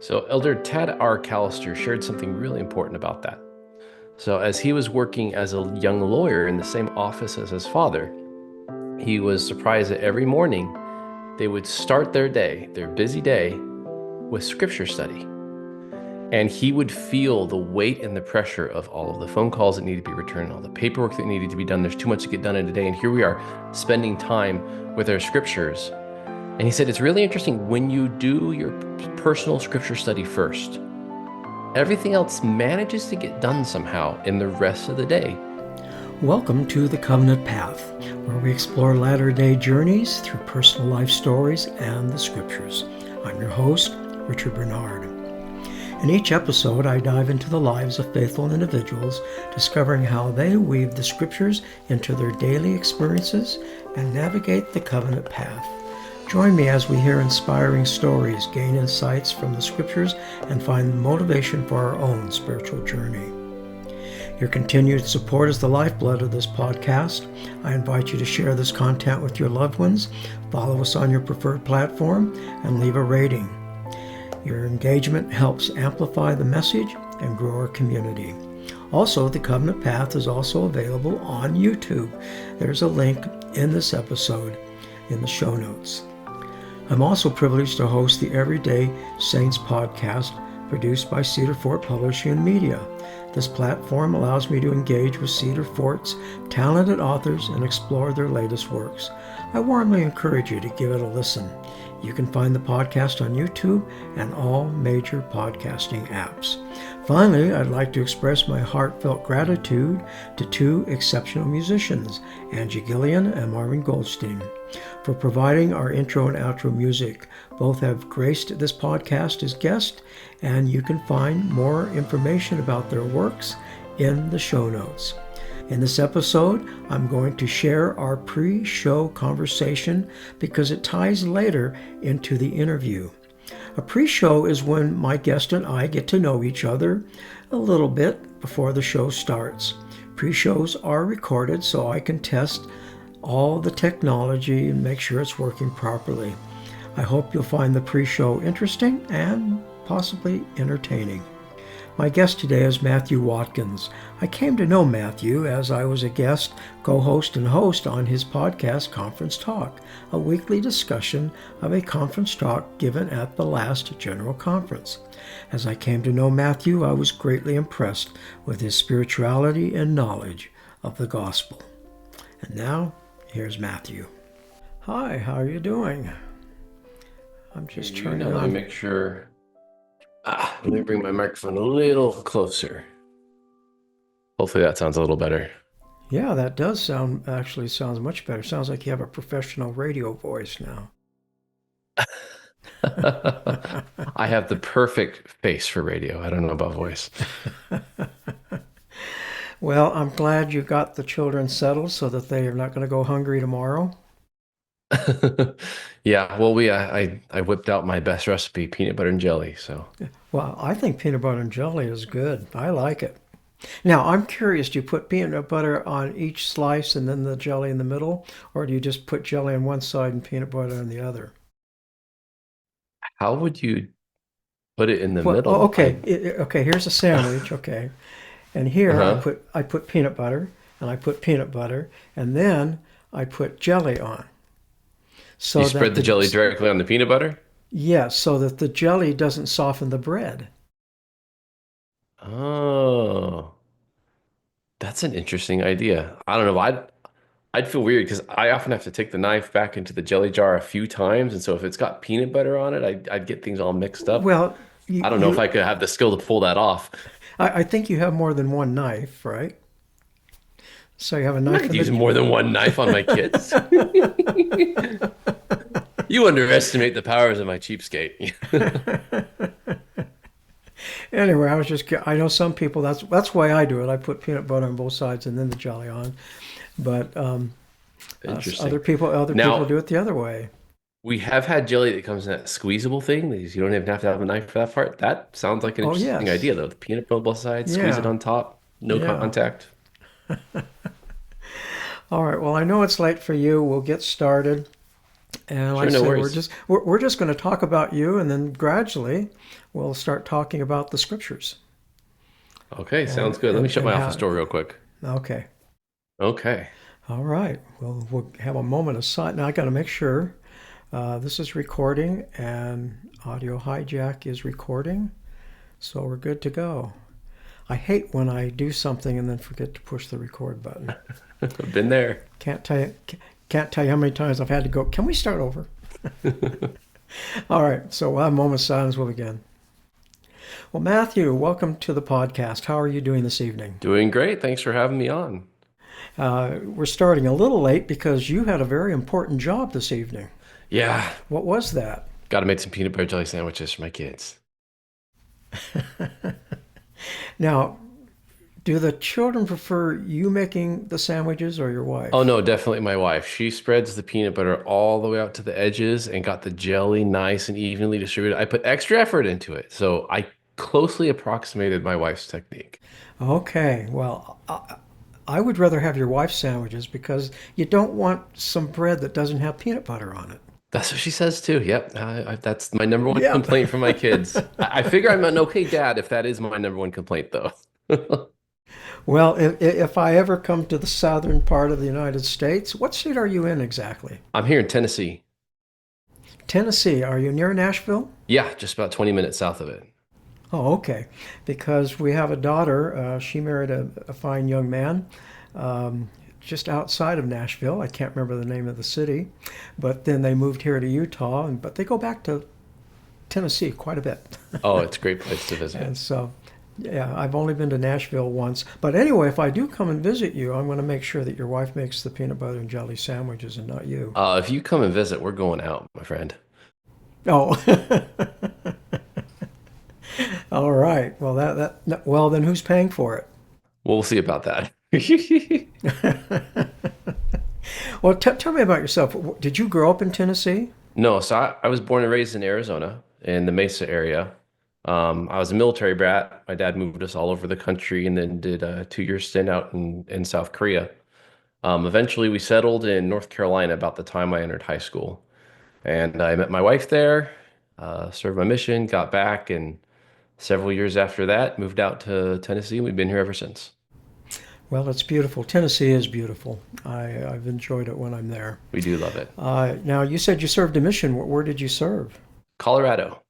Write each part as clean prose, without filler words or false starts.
So Elder Tad R. Callister shared something really important about that. So as he was working as a young lawyer in the same office as his father, he was surprised that every morning they would start their day, their busy day, with scripture study. And he would feel the weight and the pressure of all of the phone calls that needed to be returned, all the paperwork that needed to be done. There's too much to get done in a day. And here we are spending time with our scriptures. And he said, it's really interesting when you do your personal scripture study first, everything else manages to get done somehow in the rest of the day. Welcome to The Covenant Path, where we explore latter-day journeys through personal life stories and the scriptures. I'm your host, Richard Bernard. In each episode, I dive into the lives of faithful individuals, discovering how they weave the scriptures into their daily experiences and navigate the covenant path. Join me as we hear inspiring stories, gain insights from the scriptures, and find motivation for our own spiritual journey. Your continued support is the lifeblood of this podcast. I invite you to share this content with your loved ones, follow us on your preferred platform, and leave a rating. Your engagement helps amplify the message and grow our community. Also, The Covenant Path is also available on YouTube. There's a link in this episode in the show notes. I'm also privileged to host the Everyday Saints podcast produced by Cedar Fort Publishing and Media. This platform allows me to engage with Cedar Fort's talented authors and explore their latest works. I warmly encourage you to give it a listen. You can find the podcast on YouTube and all major podcasting apps. Finally, I'd like to express my heartfelt gratitude to two exceptional musicians, Angie Gillian and Marvin Goldstein, for providing our intro and outro music. Both have graced this podcast as guests, and you can find more information about their works in the show notes. In this episode, I'm going to share our pre-show conversation because it ties later into the interview. A pre-show is when my guest and I get to know each other a little bit before the show starts. Pre-shows are recorded so I can test all the technology and make sure it's working properly. I hope you'll find the pre-show interesting and possibly entertaining. My guest today is Matthew Watkins. I came to know Matthew as I was a guest, co-host, and host on his podcast, Conference Talk, a weekly discussion of a conference talk given at the last General Conference. As I came to know Matthew, I was greatly impressed with his spirituality and knowledge of the gospel. And now, here's Matthew. Hi, how are you doing? I'm just turning on. Let me make sure. Let me bring my microphone a little closer. Hopefully that sounds a little better. Yeah, that does sounds much better. Sounds like you have a professional radio voice now. I have the perfect face for radio. I don't know about voice. Well, I'm glad you got the children settled so that they are not going to go hungry tomorrow. Yeah, well, I whipped out my best recipe, peanut butter and jelly. So, Well, I think peanut butter and jelly is good. I like it. Now, I'm curious, do you put peanut butter on each slice and then the jelly in the middle, or do you just put jelly on one side and peanut butter on the other? how would you put it in the Well, middle? okay, here's a sandwich, okay. And here Uh-huh. I put peanut butter, and I put peanut butter, and then I put jelly on. So You that spread the jelly directly on the peanut butter? yeah, so that the jelly doesn't soften the bread. Oh, that's an interesting idea. I don't know. I'd feel weird because I often have to take the knife back into the jelly jar a few times, and so if it's got peanut butter on it, I'd get things all mixed up. Well, I don't know if I could have the skill to pull that off. I think you have more than one knife, right? So you have a I'm knife not in using more than one knife on my kids. You underestimate the powers of my cheapskate. Anyway, I know some people, that's why I do it. I put peanut butter on both sides and then the jelly on. But Interesting. other people Now, do it the other way. we have had jelly that comes in that squeezable thing. That you don't even have to have a knife for that part. That sounds like an Oh, interesting yes. idea, though. The peanut butter on both sides, squeeze it Yeah. on top, no Yeah. contact. All right. Well, I know it's late for you. We'll get started. And like Sure, I no said, worries. we're just going to talk about you, and then gradually we'll start talking about the scriptures Okay, sounds good. Let me shut and my office how. door real quick. Okay, Okay. all right. Well, we'll have a moment of silence. Now I got to make sure this is recording and audio hijack is recording, so we're good to go. I hate when I do something and then forget to push the record button. Been there. Can't tell you, can't tell you how many times I've had to go. Can we start over? All right, so we'll have a moment of silence. We'll begin. Well, Matthew, welcome to the podcast. How are you doing this evening? Doing great. Thanks for having me on. We're starting a little late because you had a very important job this evening. Yeah, What was that? got to make some peanut butter jelly sandwiches for my kids. Now, do the children prefer you making the sandwiches or your Oh wife? no, definitely my wife. She spreads the peanut butter all the way out to the edges and got the jelly nice and evenly distributed. I put extra effort into it, so I closely approximated my wife's technique. Okay, well, I would rather have your wife's sandwiches because you don't want some bread that doesn't have peanut butter on it. That's what she says too. Yep, that's my number one Yeah. complaint from my kids. I figure I'm an okay dad if that is my number one complaint, though. Well, if I ever come to the southern part of the United States, what state are you in exactly? I'm here in Tennessee. Tennessee. Are you near Nashville? Yeah, just about 20 minutes south of it. Oh, okay. Because we have a daughter. She married a fine young man just outside of Nashville. I can't remember the name of the city. But then they moved here to Utah, but they go back to Tennessee quite a bit. Oh, it's a great place to visit. And so, yeah, I've only been to Nashville once. But anyway, if I do come and visit you, I'm going to make sure that your wife makes the peanut butter and jelly sandwiches and not you. If you come and visit, we're going out, my friend. Oh, all right. Well, well, then who's paying for it? We'll see about that. Well, tell me about yourself. Did you grow up in Tennessee? No, so I was born and raised in Arizona in the Mesa area. I was a military brat. My dad moved us all over the country and then did a 2 year stint out in South Korea. Eventually, we settled in North Carolina about the time I entered high school. And I met my wife there, served my mission, got back, and several years after that, moved out to Tennessee. And we've been here ever since. Well, it's beautiful. Tennessee is beautiful. I've enjoyed it when I'm there. We do love it. Now, you said you served a mission. Where did you serve? Colorado.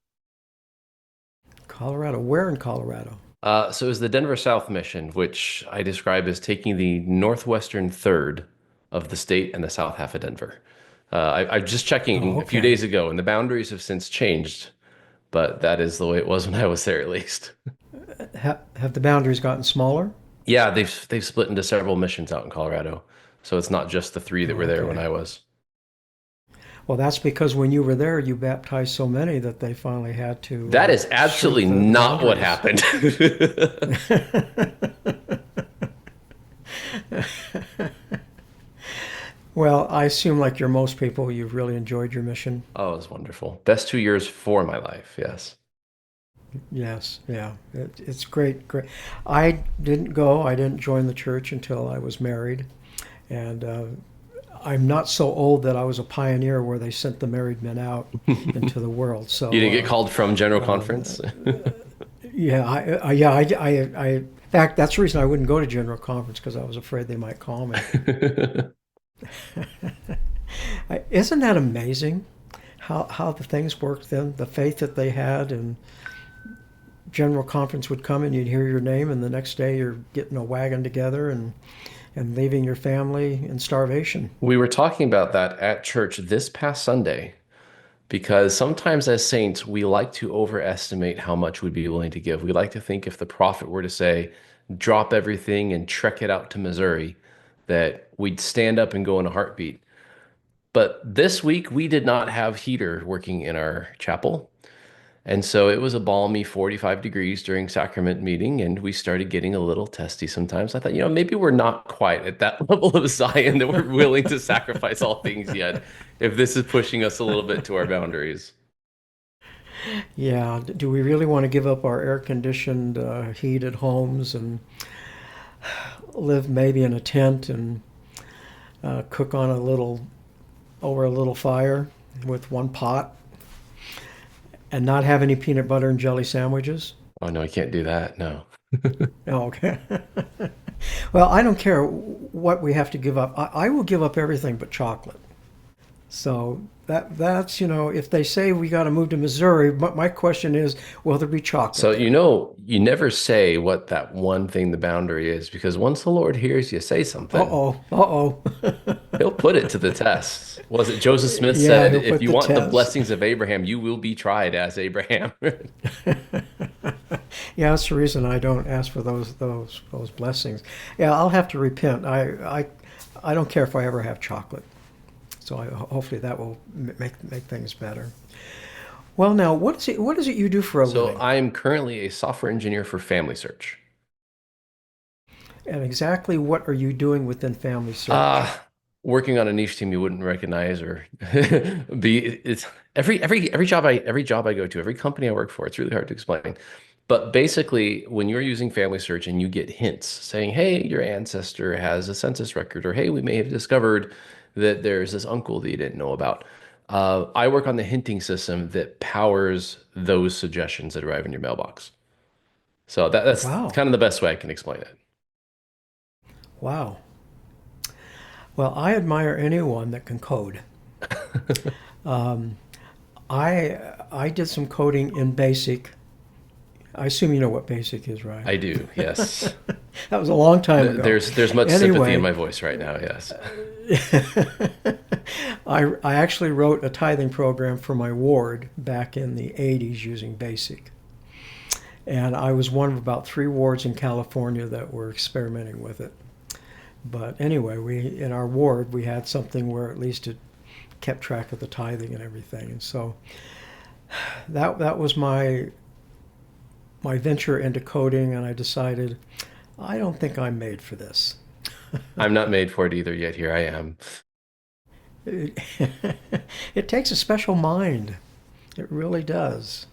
Colorado. Where in Colorado? So it was the Denver South mission, which I describe as taking the northwestern third of the state and the south half of Denver. I just Oh, checking a few okay. days ago, and the boundaries have since changed, but that is the way it was when I was there, at least. Have the boundaries gotten smaller? Yeah, they've split into several missions out in Colorado, so it's not just the three that were there when Okay. I was. Well, that's because when you were there, you baptized so many that they finally had to That is shrink absolutely the not what boundaries. happened. Well, I assume, like you're most people, you've really enjoyed your mission. Oh, it was wonderful. Best 2 years for my life, yes. Yes, yeah, it's great, great. I didn't go. I didn't join the church until I was married, and I'm not so old that I was a pioneer where they sent the married men out into the world. You didn't So get called from General um, Conference? yeah, in fact, that's the reason I wouldn't go to General Conference because I was afraid they might call me. Isn't that amazing? How the things worked then, the faith that they had, and General Conference would come and you'd hear your name, and the next day you're getting a wagon together and leaving your family in starvation. We were talking about that at church this past Sunday because sometimes as saints, we like to overestimate how much we'd be willing to give. We like to think if the prophet were to say, drop everything and trek it out to Missouri, that we'd stand up and go in a heartbeat. But this week, we did not have heater working in our chapel. And so it was a balmy 45 degrees during sacrament meeting, and we started getting a little testy sometimes. I thought, maybe we're not quite at that level of Zion that we're willing to sacrifice all things yet, if this is pushing us a little bit to our boundaries. Yeah, do we really want to give up our air-conditioned, heated homes and live maybe in a tent and cook on over a little fire? with one pot and not have any peanut butter and jelly sandwiches? Oh no, I can't do that. No. Oh, okay. Well, I don't care what we have to give up. I will give up everything but chocolate. So that's, if they say we got to move to Missouri, my question is, will there be chocolate So there? you never say what that one thing the boundary is because once the Lord hears you say something, Uh-oh. Uh-oh. he'll put it to the test. Was it Joseph Smith Yeah, said, he'll if put you the want the test. blessings of Abraham, you will be tried as Abraham. Yeah, that's the reason I don't ask for those blessings. Yeah, I'll have to repent. I don't care if I ever have chocolate. So hopefully that will make things better. Well, now what is it you do for a So living? I'm currently a software engineer for Family Search. And exactly what are you doing within Family Search? Uh Working on a niche team you wouldn't recognize or be it's every job I go to, every company I work for, it's really hard to explain. But basically, when you're using Family Search and you get hints saying, hey, your ancestor has a census record, or hey, we may have discovered that there's this uncle that you didn't know about. I work on the hinting system that powers those suggestions that arrive in your mailbox. So that's Wow. kind of the best way I can explain it. Wow. Well, I admire anyone that can code. I did some coding in BASIC. I assume you know what BASIC is, right? I do, yes. That was a long time ago. There's much sympathy in Anyway, my voice right now, yes. I actually wrote a tithing program for my ward back in the 80s using BASIC. And I was one of about three wards in California that were experimenting with it. But anyway, we in our ward we had something where at least it kept track of the tithing and everything. And so that was my venture into coding, and I decided I don't think I'm made for this. I'm not made for it either, yet here I am. It, it takes a special mind. It really does.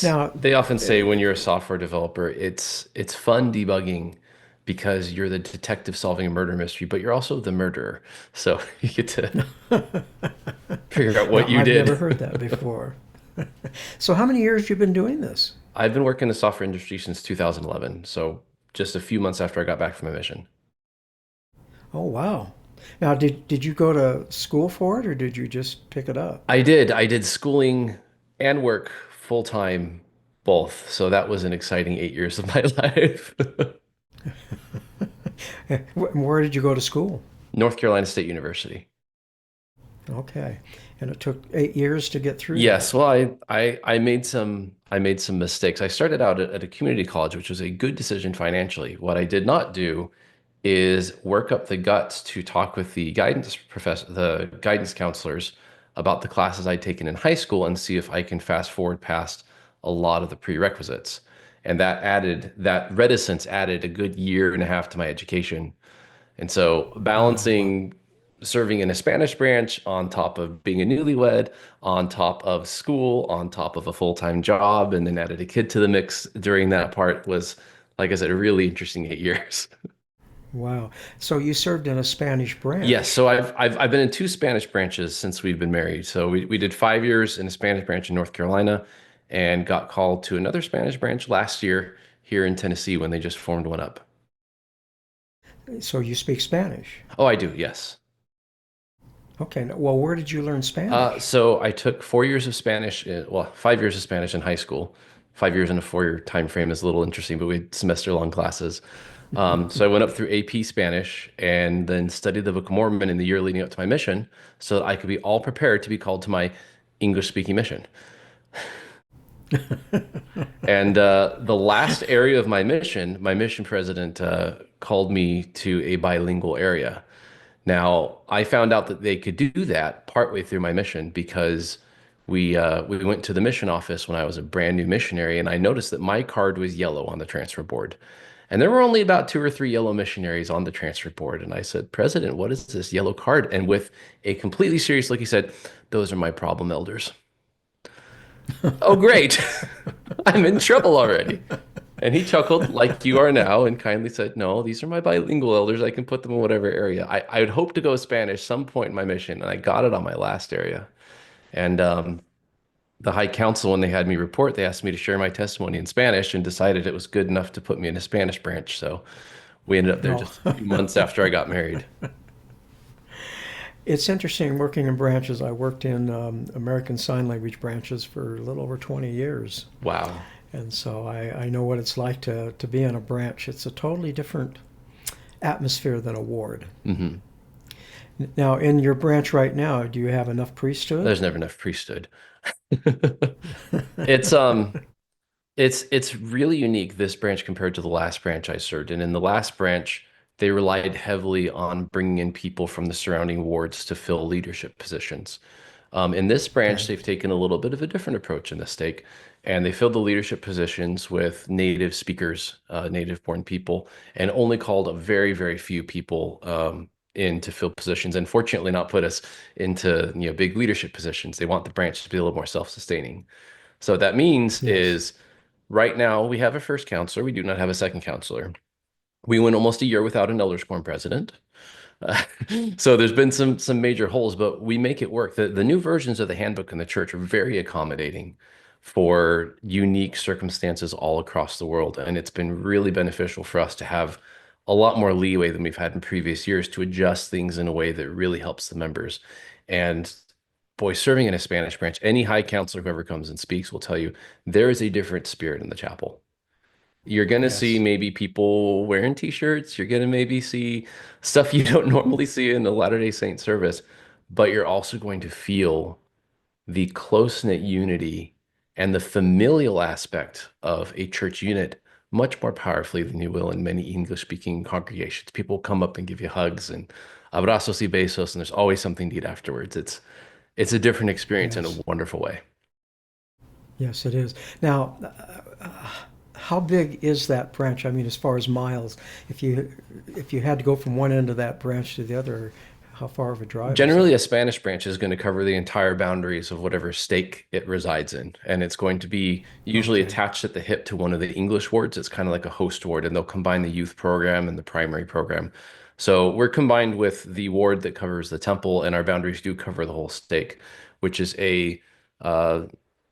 Now, They often say when you're a software developer, it's fun debugging because you're the detective solving a murder mystery, but you're also the murderer. So you get to figure out now what you I've never did. heard that before. So how many years have you been doing this? I've been working in the software industry since 2011, so just a few months after I got back from my mission. Oh wow. Now did you go to school for it or did you just pick it up? I did. I did schooling and work full time, both. So that was an exciting 8 years of my life. Where did you go to school? North Carolina State University. Okay. And it took 8 years to get through Yes, that. well, I made some mistakes. I started out at a community college, which was a good decision financially. What I did not do is work up the guts to talk with the guidance counselors about the classes I'd taken in high school and see if I can fast forward past a lot of the prerequisites. And that reticence added a good year and a half to my education. And so Wow. balancing serving in a Spanish branch on top of being a newlywed, on top of school, on top of a full-time job, and then added a kid to the mix during that part was, like I said, a really interesting 8 years. Wow. So you served in a Spanish Yes, branch. so I've been in two Spanish branches since we've been married. So we did 5 years in a Spanish branch in North Carolina and got called to another Spanish branch last year here in Tennessee when they just formed one up. So you speak Spanish. Oh, I do, yes. Okay. Well, where did you learn Spanish? So I took 4 years of Spanish, well, 5 years of Spanish in high school. 5 years in a 4 year time frame is a little interesting, but we had semester long classes. So I went up through AP Spanish and then studied the Book of Mormon in the year leading up to my mission so that I could be all prepared to be called to my English speaking mission. And the last area of my mission president called me to a bilingual area. Now, I found out that they could do that partway through my mission because we went to the mission office when I was a brand new missionary, and I noticed that my card was yellow on the transfer board. And there were only about two or three yellow missionaries on the transfer board. And I said, President, what is this yellow card? And with a completely serious look, he said, those are my problem elders. Oh, great. I'm in trouble already. And he chuckled like you are now and kindly said, no, these are my bilingual elders. I can put them in whatever area. I would hope to go Spanish some point in my mission, and I got it on my last area. And the High Council, when they had me report, they asked me to share my testimony in Spanish and decided it was good enough to put me in a Spanish branch. So we ended up there No. just a few months after I got married. It's interesting working in branches. I worked in American Sign Language branches for a little over 20 years. Wow. And so I know what it's like to be in a branch. It's a totally different atmosphere than a ward. Hmm. Now, in your branch right now, do you have enough priesthood? There's never enough priesthood. It's it's really unique, this branch compared to the last branch I served in. In the last branch, they relied heavily on bringing in people from the surrounding wards to fill leadership positions. In this branch, Okay. they've taken a little bit of a different approach in the stake, and they filled the leadership positions with native speakers, native-born people, and only called a very, very few people in to fill positions, and fortunately not put us into, big leadership positions. They want the branch to be a little more self-sustaining. So what that means Yes. is right now we have a first counselor. We do not have a second counselor. We went almost a year without an elders quorum president. Uh, so there's been some major holes, but we make it work. The new versions of the handbook in the church are very accommodating for unique circumstances all across the world, and it's been really beneficial for us to have a lot more leeway than we've had in previous years to adjust things in a way that really helps the members. And boy, serving in a Spanish branch, any high counselor who ever comes and speaks will tell you there is a different spirit in the chapel. You're going to see Yes. maybe people wearing t-shirts. You're going to maybe see stuff you don't normally see in a Latter-day Saint service, but you're also going to feel the close-knit unity and the familial aspect of a church unit much more powerfully than you will in many English-speaking congregations. People come up and give you hugs and abrazos y besos, and there's always something to eat afterwards. It's a different experience in a Yes. wonderful way. Yes, it is. Now, how big is that branch? I mean, as far as miles, if you had to go from one end of that branch to the other, how far of a drive is Generally, that? a Spanish branch is going to cover the entire boundaries of whatever stake it resides in, and it's going to be usually Okay. attached at the hip to one of the English wards. It's kind of like a host ward, and they'll combine the youth program and the primary program. So we're combined with the ward that covers the temple, and our boundaries do cover the whole stake, which is uh,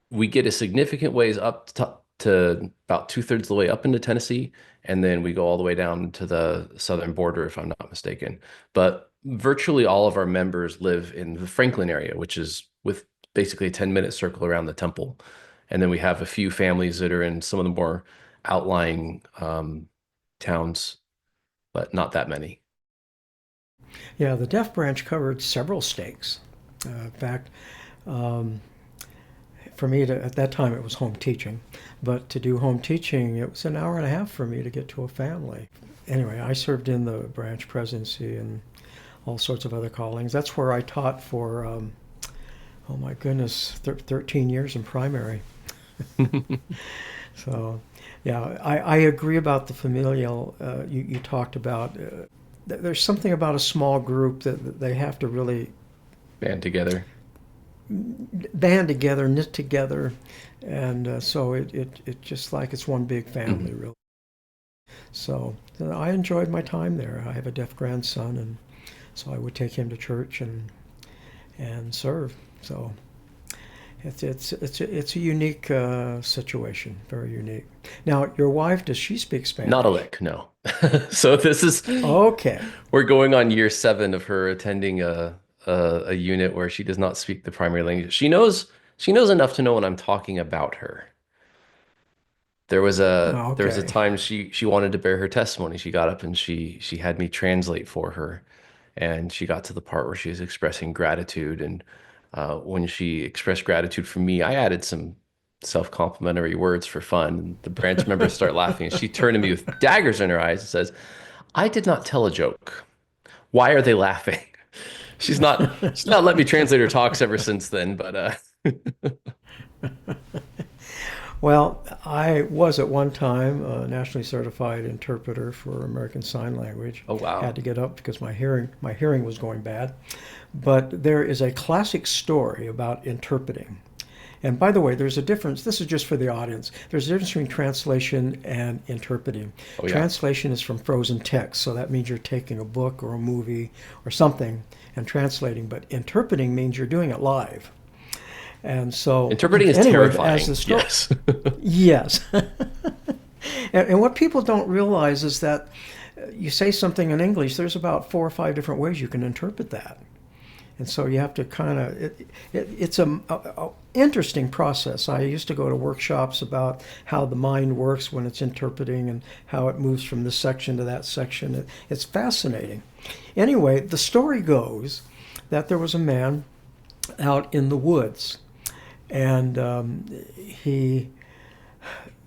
we get a significant ways up to about two-thirds of the way up into Tennessee, and then we go all the way down to the southern border, if I'm not mistaken. But virtually all of our members live in the Franklin area, which is with basically a 10-minute circle around the temple. And then we have a few families that are in some of the more outlying towns, but not that many. Yeah, the deaf branch covered several stakes. In fact, um, for me to, at that time it was home teaching, but to do home teaching, it was an hour and a half for me to get to a family. Anyway, I served in the branch presidency and all sorts of other callings. That's where I taught for, oh my goodness, 13 years in primary. So, yeah, I agree about the familial. You talked about. There's something about a small group that they have to really Band together. band together, knit together, and so it just like it's one big family, Mhm. really. So I enjoyed my time there. I have a deaf grandson, and so I would take him to church and serve. So it's a unique situation, very unique. Now, your wife, does she speak Not a Spanish? lick, no. So this is Okay. we're going on year 7 of her attending a unit where she does not speak the primary language. She knows enough to know when I'm talking about her. There was a Okay. time she wanted to bear her testimony. She got up and she had me translate for her, and she got to the part where she was expressing gratitude. And when she expressed gratitude for me, I added some self-complimentary words for fun. And the branch members start laughing, and she turned to me with daggers in her eyes and says, "I did not tell a joke. Why are they laughing?" She's not let me translate her talks ever since then, but Well, I was at one time a nationally certified interpreter for American Sign Language. oh Had wow. to get up because my hearing was going bad. But there is a classic story about interpreting. And by the way, there's a difference. This is just for the audience. There's a difference between translation and interpreting. Oh yeah. Translation is from frozen text, so that means you're taking a book or a movie or something and translating. But interpreting means you're doing it live. And so, Interpreting is anyway, terrifying. as the story, Yes. yes. And what people don't realize is that you say something in English, there's about 4 or 5 different ways you can interpret that. And so you have to kind of, it's a interesting process. I used to go to workshops about how the mind works when it's interpreting and how it moves from this section to that section. It's fascinating. Anyway, the story goes that there was a man out in the woods, and he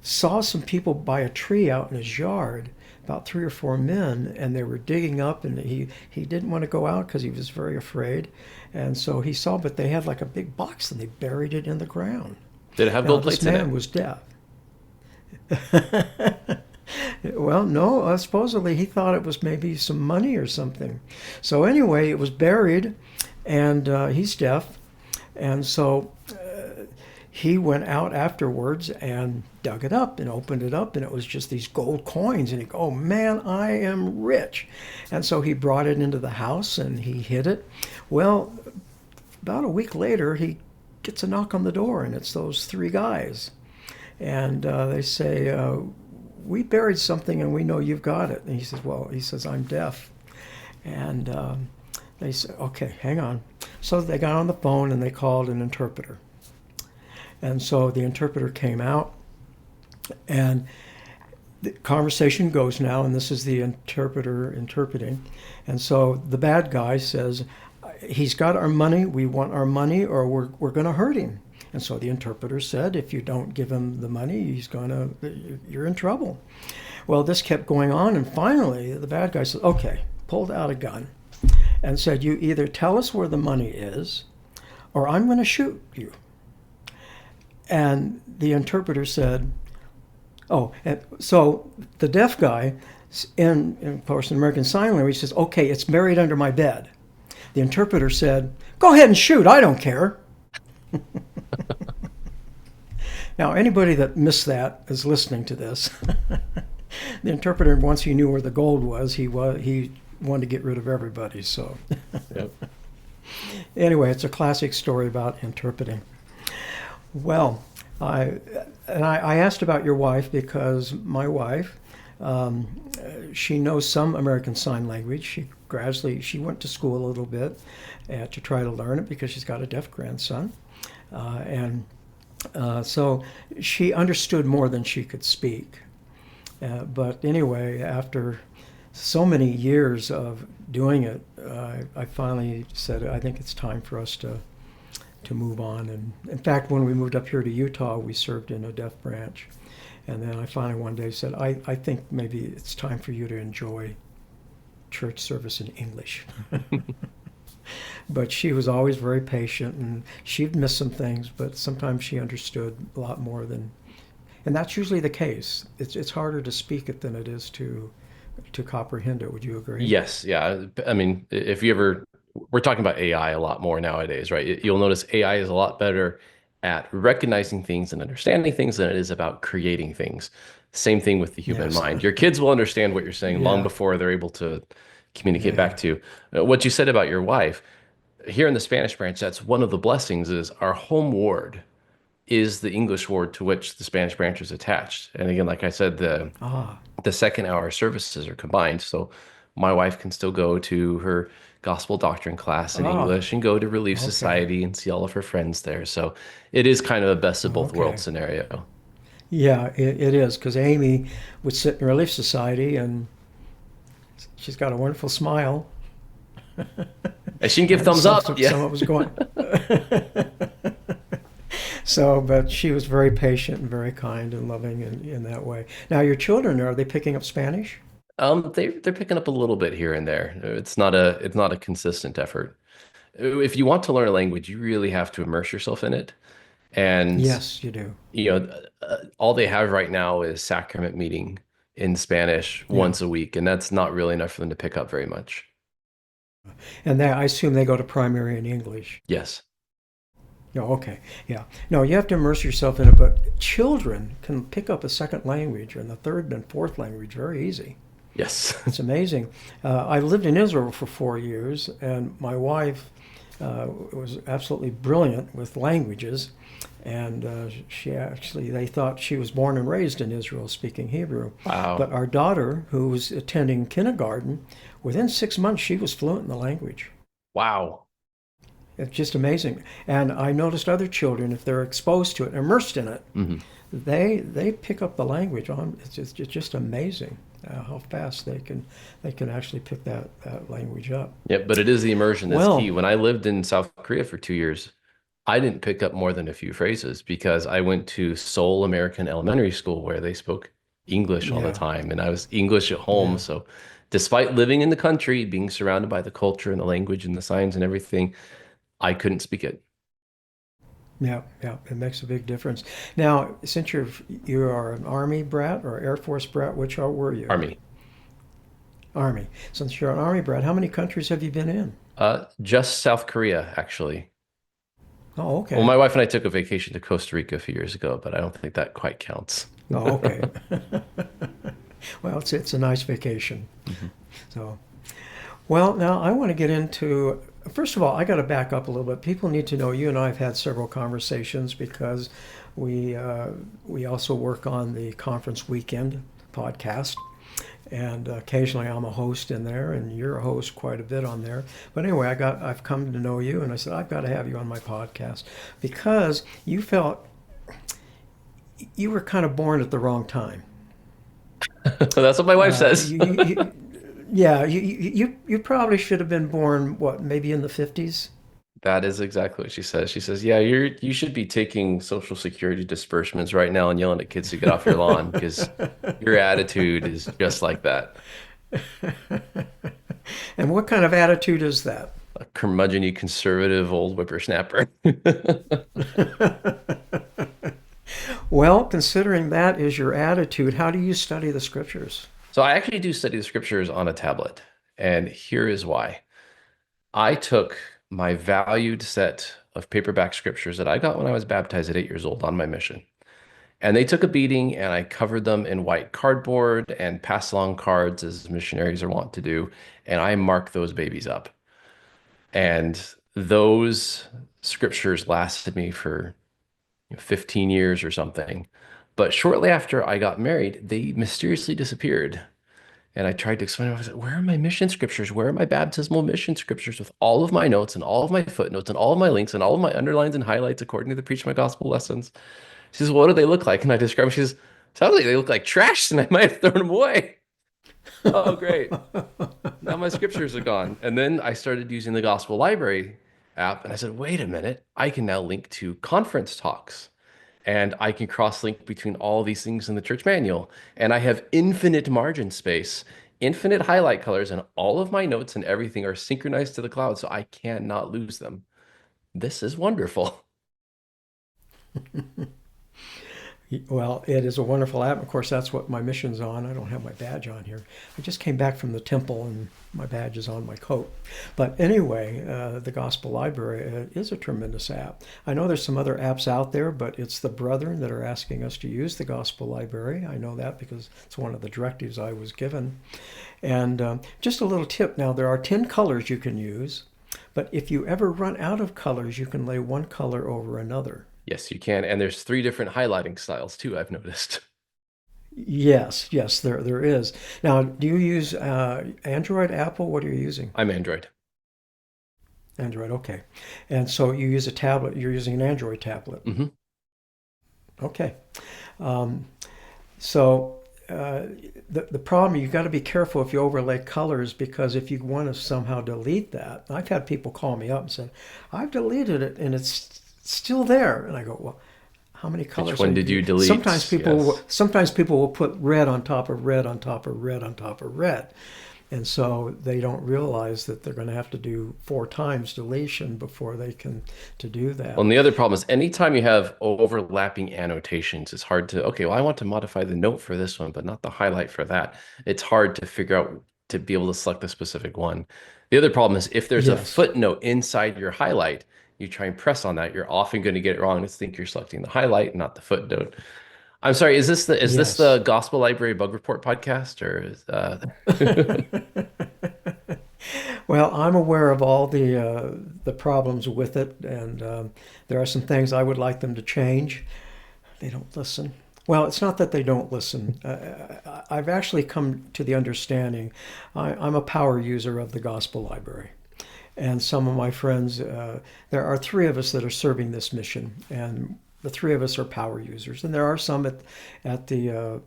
saw some people by a tree out in his yard, about 3 or 4 men, and they were digging up, and he didn't want to go out because he was very afraid. And so he saw, but they had like a big box and they buried it in the ground. Did it have Now, gold this plates in man it? was deaf. Well, no, supposedly he thought it was maybe some money or something. So anyway, it was buried, and he's deaf. And so he went out afterwards and dug it up and opened it up, and it was just these gold coins. And he go, oh man, I am rich. And so he brought it into the house and he hid it. Well, about a week later, he gets a knock on the door, and it's those 3 guys. And they say, we buried something and we know you've got it. And he says, well, I'm deaf. And they said, okay, hang on. So they got on the phone and they called an interpreter. And so the interpreter came out, and the conversation goes now, and this is the interpreter interpreting. And so the bad guy says, he's got our money, we want our money, or we're going to hurt him. And so the interpreter said, if you don't give him the money, you're in trouble. Well, this kept going on, and finally the bad guy said, okay, pulled out a gun and said, you either tell us where the money is, or I'm going to shoot you. And the interpreter said, oh, and so the deaf guy, of course, in American Sign Language, says, okay, it's buried under my bed. The interpreter said, go ahead and shoot, I don't care. Now, anybody that missed that is listening to this. The interpreter, once he knew where the gold was, he wanted to get rid of everybody. So Yep. Anyway, it's a classic story about interpreting. Well, I asked about your wife because my wife, she knows some American Sign Language. She went to school a little bit to try to learn it because she's got a deaf grandson. So she understood more than she could speak. But anyway, after so many years of doing it, I finally said, I think it's time for us to move on. And in fact, when we moved up here to Utah, we served in a deaf branch. And then I finally one day said, I think maybe it's time for you to enjoy church service in English. But she was always very patient, and she'd miss some things, but sometimes she understood a lot more than, and that's usually the case. It's harder to speak it than it is to comprehend it. Would you agree? Yes, yeah. I mean, we're talking about AI a lot more nowadays, right? You'll notice AI is a lot better at recognizing things and understanding things than it is about creating things. Same thing with the human Yes. mind. Your kids will understand what you're saying long Yeah. before they're able to communicate Yeah. back to you. What you said about your wife, here in the Spanish branch, that's one of the blessings is our home ward is the English ward to which the Spanish branch is attached. And again, like I said, the second hour services are combined. So my wife can still go to her gospel doctrine class in English and go to Relief Okay. Society and see all of her friends there. So it is kind of a best of both Okay. worlds scenario. Yeah, it is, because Amy would sit in Relief Society, and she's got a wonderful smile. And she can give thumbs up. Some Yeah. of it was going. So, but she was very patient and very kind and loving in that way. Now, your children, are they picking up Spanish? They're picking up a little bit here and there. It's not a consistent effort. If you want to learn a language, you really have to immerse yourself in it. And Yes, you do. all they have right now is sacrament meeting in Spanish Yeah. once a week, and that's not really enough for them to pick up very much. And I assume they go to primary in English. Yes. No, okay, yeah. No, you have to immerse yourself in it, but children can pick up a second language and the third and fourth language very easy. Yes. It's amazing. I lived in Israel for 4 years, and my wife, was absolutely brilliant with languages. And they thought she was born and raised in Israel speaking Hebrew. Wow. But our daughter, who was attending kindergarten, within 6 months, she was fluent in the language. Wow. It's just amazing. And I noticed other children, if they're exposed to it, immersed in it, Hmm. they pick up the language on. It's just amazing how fast they can actually pick that language up. Yeah, but it is the immersion that's key. Well, When I lived in South Korea for 2 years, I didn't pick up more than a few phrases because I went to Seoul American Elementary School where they spoke English all the yeah, time, and I was English at home. yeah, So, despite living in the country, being surrounded by the culture and the language and the signs and everything, I couldn't speak it. yeah, yeah. It makes a big difference. Now, since you are an Army brat or Air Force brat, which were you? Army. Army. Since you're an Army brat, how many countries have you been in? Just South Korea, actually. Oh, Well, okay. my wife and I took a vacation to Costa Rica a few years ago, but I don't think that quite counts. Oh, okay. Well, it's a nice vacation. Mhm. So, well, now I want to get into. First of all, I got to back up a little bit. People need to know you and I have had several conversations because we also work on the conference weekend podcast, and occasionally I'm a host in there, and you're a host quite a bit on there. But anyway, I've come to know you, and I said I've got to have you on my podcast because you felt you were kind of born at the wrong time. That's what my wife Uh, says. you, you, you, yeah, you probably should have been born, what, maybe in the 50s? That is exactly what she says. She says, "Yeah, you should be taking Social Security disbursements right now and yelling at kids to get off your lawn because your attitude is just like that. And what kind of attitude is that? A curmudgeon conservative old whippersnapper." Well, considering that is your attitude, how do you study the scriptures? So I actually do study the scriptures on a tablet, and here is why. I took my valued set of paperback scriptures that I got when I was baptized at 8 years old on my mission. And they took a beating, and I covered them in white cardboard and passed along cards as missionaries are wont to do. And I marked those babies up. And those scriptures lasted me for 15 years or something. But shortly after I got married, they mysteriously disappeared. And I tried to explain, I was like, where are my mission scriptures? Where are my baptismal mission scriptures with all of my notes and all of my footnotes and all of my links and all of my underlines and highlights according to the Preach My Gospel lessons? She says, what do they look like? And I describe them. She says, sounds like they look like trash and I might have thrown them away. Oh, great. Now my scriptures are gone. And then I started using the Gospel Library app and I said, wait a minute, I can now link to conference talks and I can cross-link between all these things in the church manual. And I have infinite margin space, infinite highlight colors, and all of my notes and everything are synchronized to the cloud, so I cannot lose them. This is wonderful. Well, it is a wonderful app. Of course, that's what my mission's on. I don't have my badge on here. I just came back from the temple and my badge is on my coat. But anyway, the Gospel Library is a tremendous app. I know there's some other apps out there, but it's the brethren that are asking us to use the Gospel Library. I know that because it's one of the directives I was given. And just a little tip now, there are 10 colors you can use, but if you ever run out of colors, you can lay one color over another. Yes, you can. And there's 3 different highlighting styles too, I've noticed. Yes, yes, there is. Now, do you use Android, Apple? What are you using? I'm Android. Android, okay. And so you use a tablet. You're using an Android tablet. Hmm. Okay. Um, so the problem, you've got to be careful if you overlay colors because if you want to somehow delete that, I've had people call me up and say, I've deleted it and it's still there. And I go, well, how many Which colors one are did you? you delete? Yes. Sometimes people will put red on top of red on top of red on top of red. And so they don't realize that they're going to have to do 4 times deletion before they can to do Well, that. and the other problem is anytime you have overlapping annotations, it's hard to, okay, well, I want to modify the note for this one, but not the highlight for that. It's hard to figure out to be able to select the specific one. The other problem is if there's a Yes, footnote inside your highlight, you try and press on that, you're often going to get it wrong and think you're selecting the highlight, not the footnote. I'm sorry, is this the yes. Gospel Library Bug Report podcast or is Well, I'm aware of all the problems with it, and there are some things I would like them to change. They don't listen. Well, it's not that they don't listen. I've actually come to the understanding I'm a power user of the Gospel Library. And some of my friends, there are three of us that are serving this mission, and the three of us are power users. And there are some at the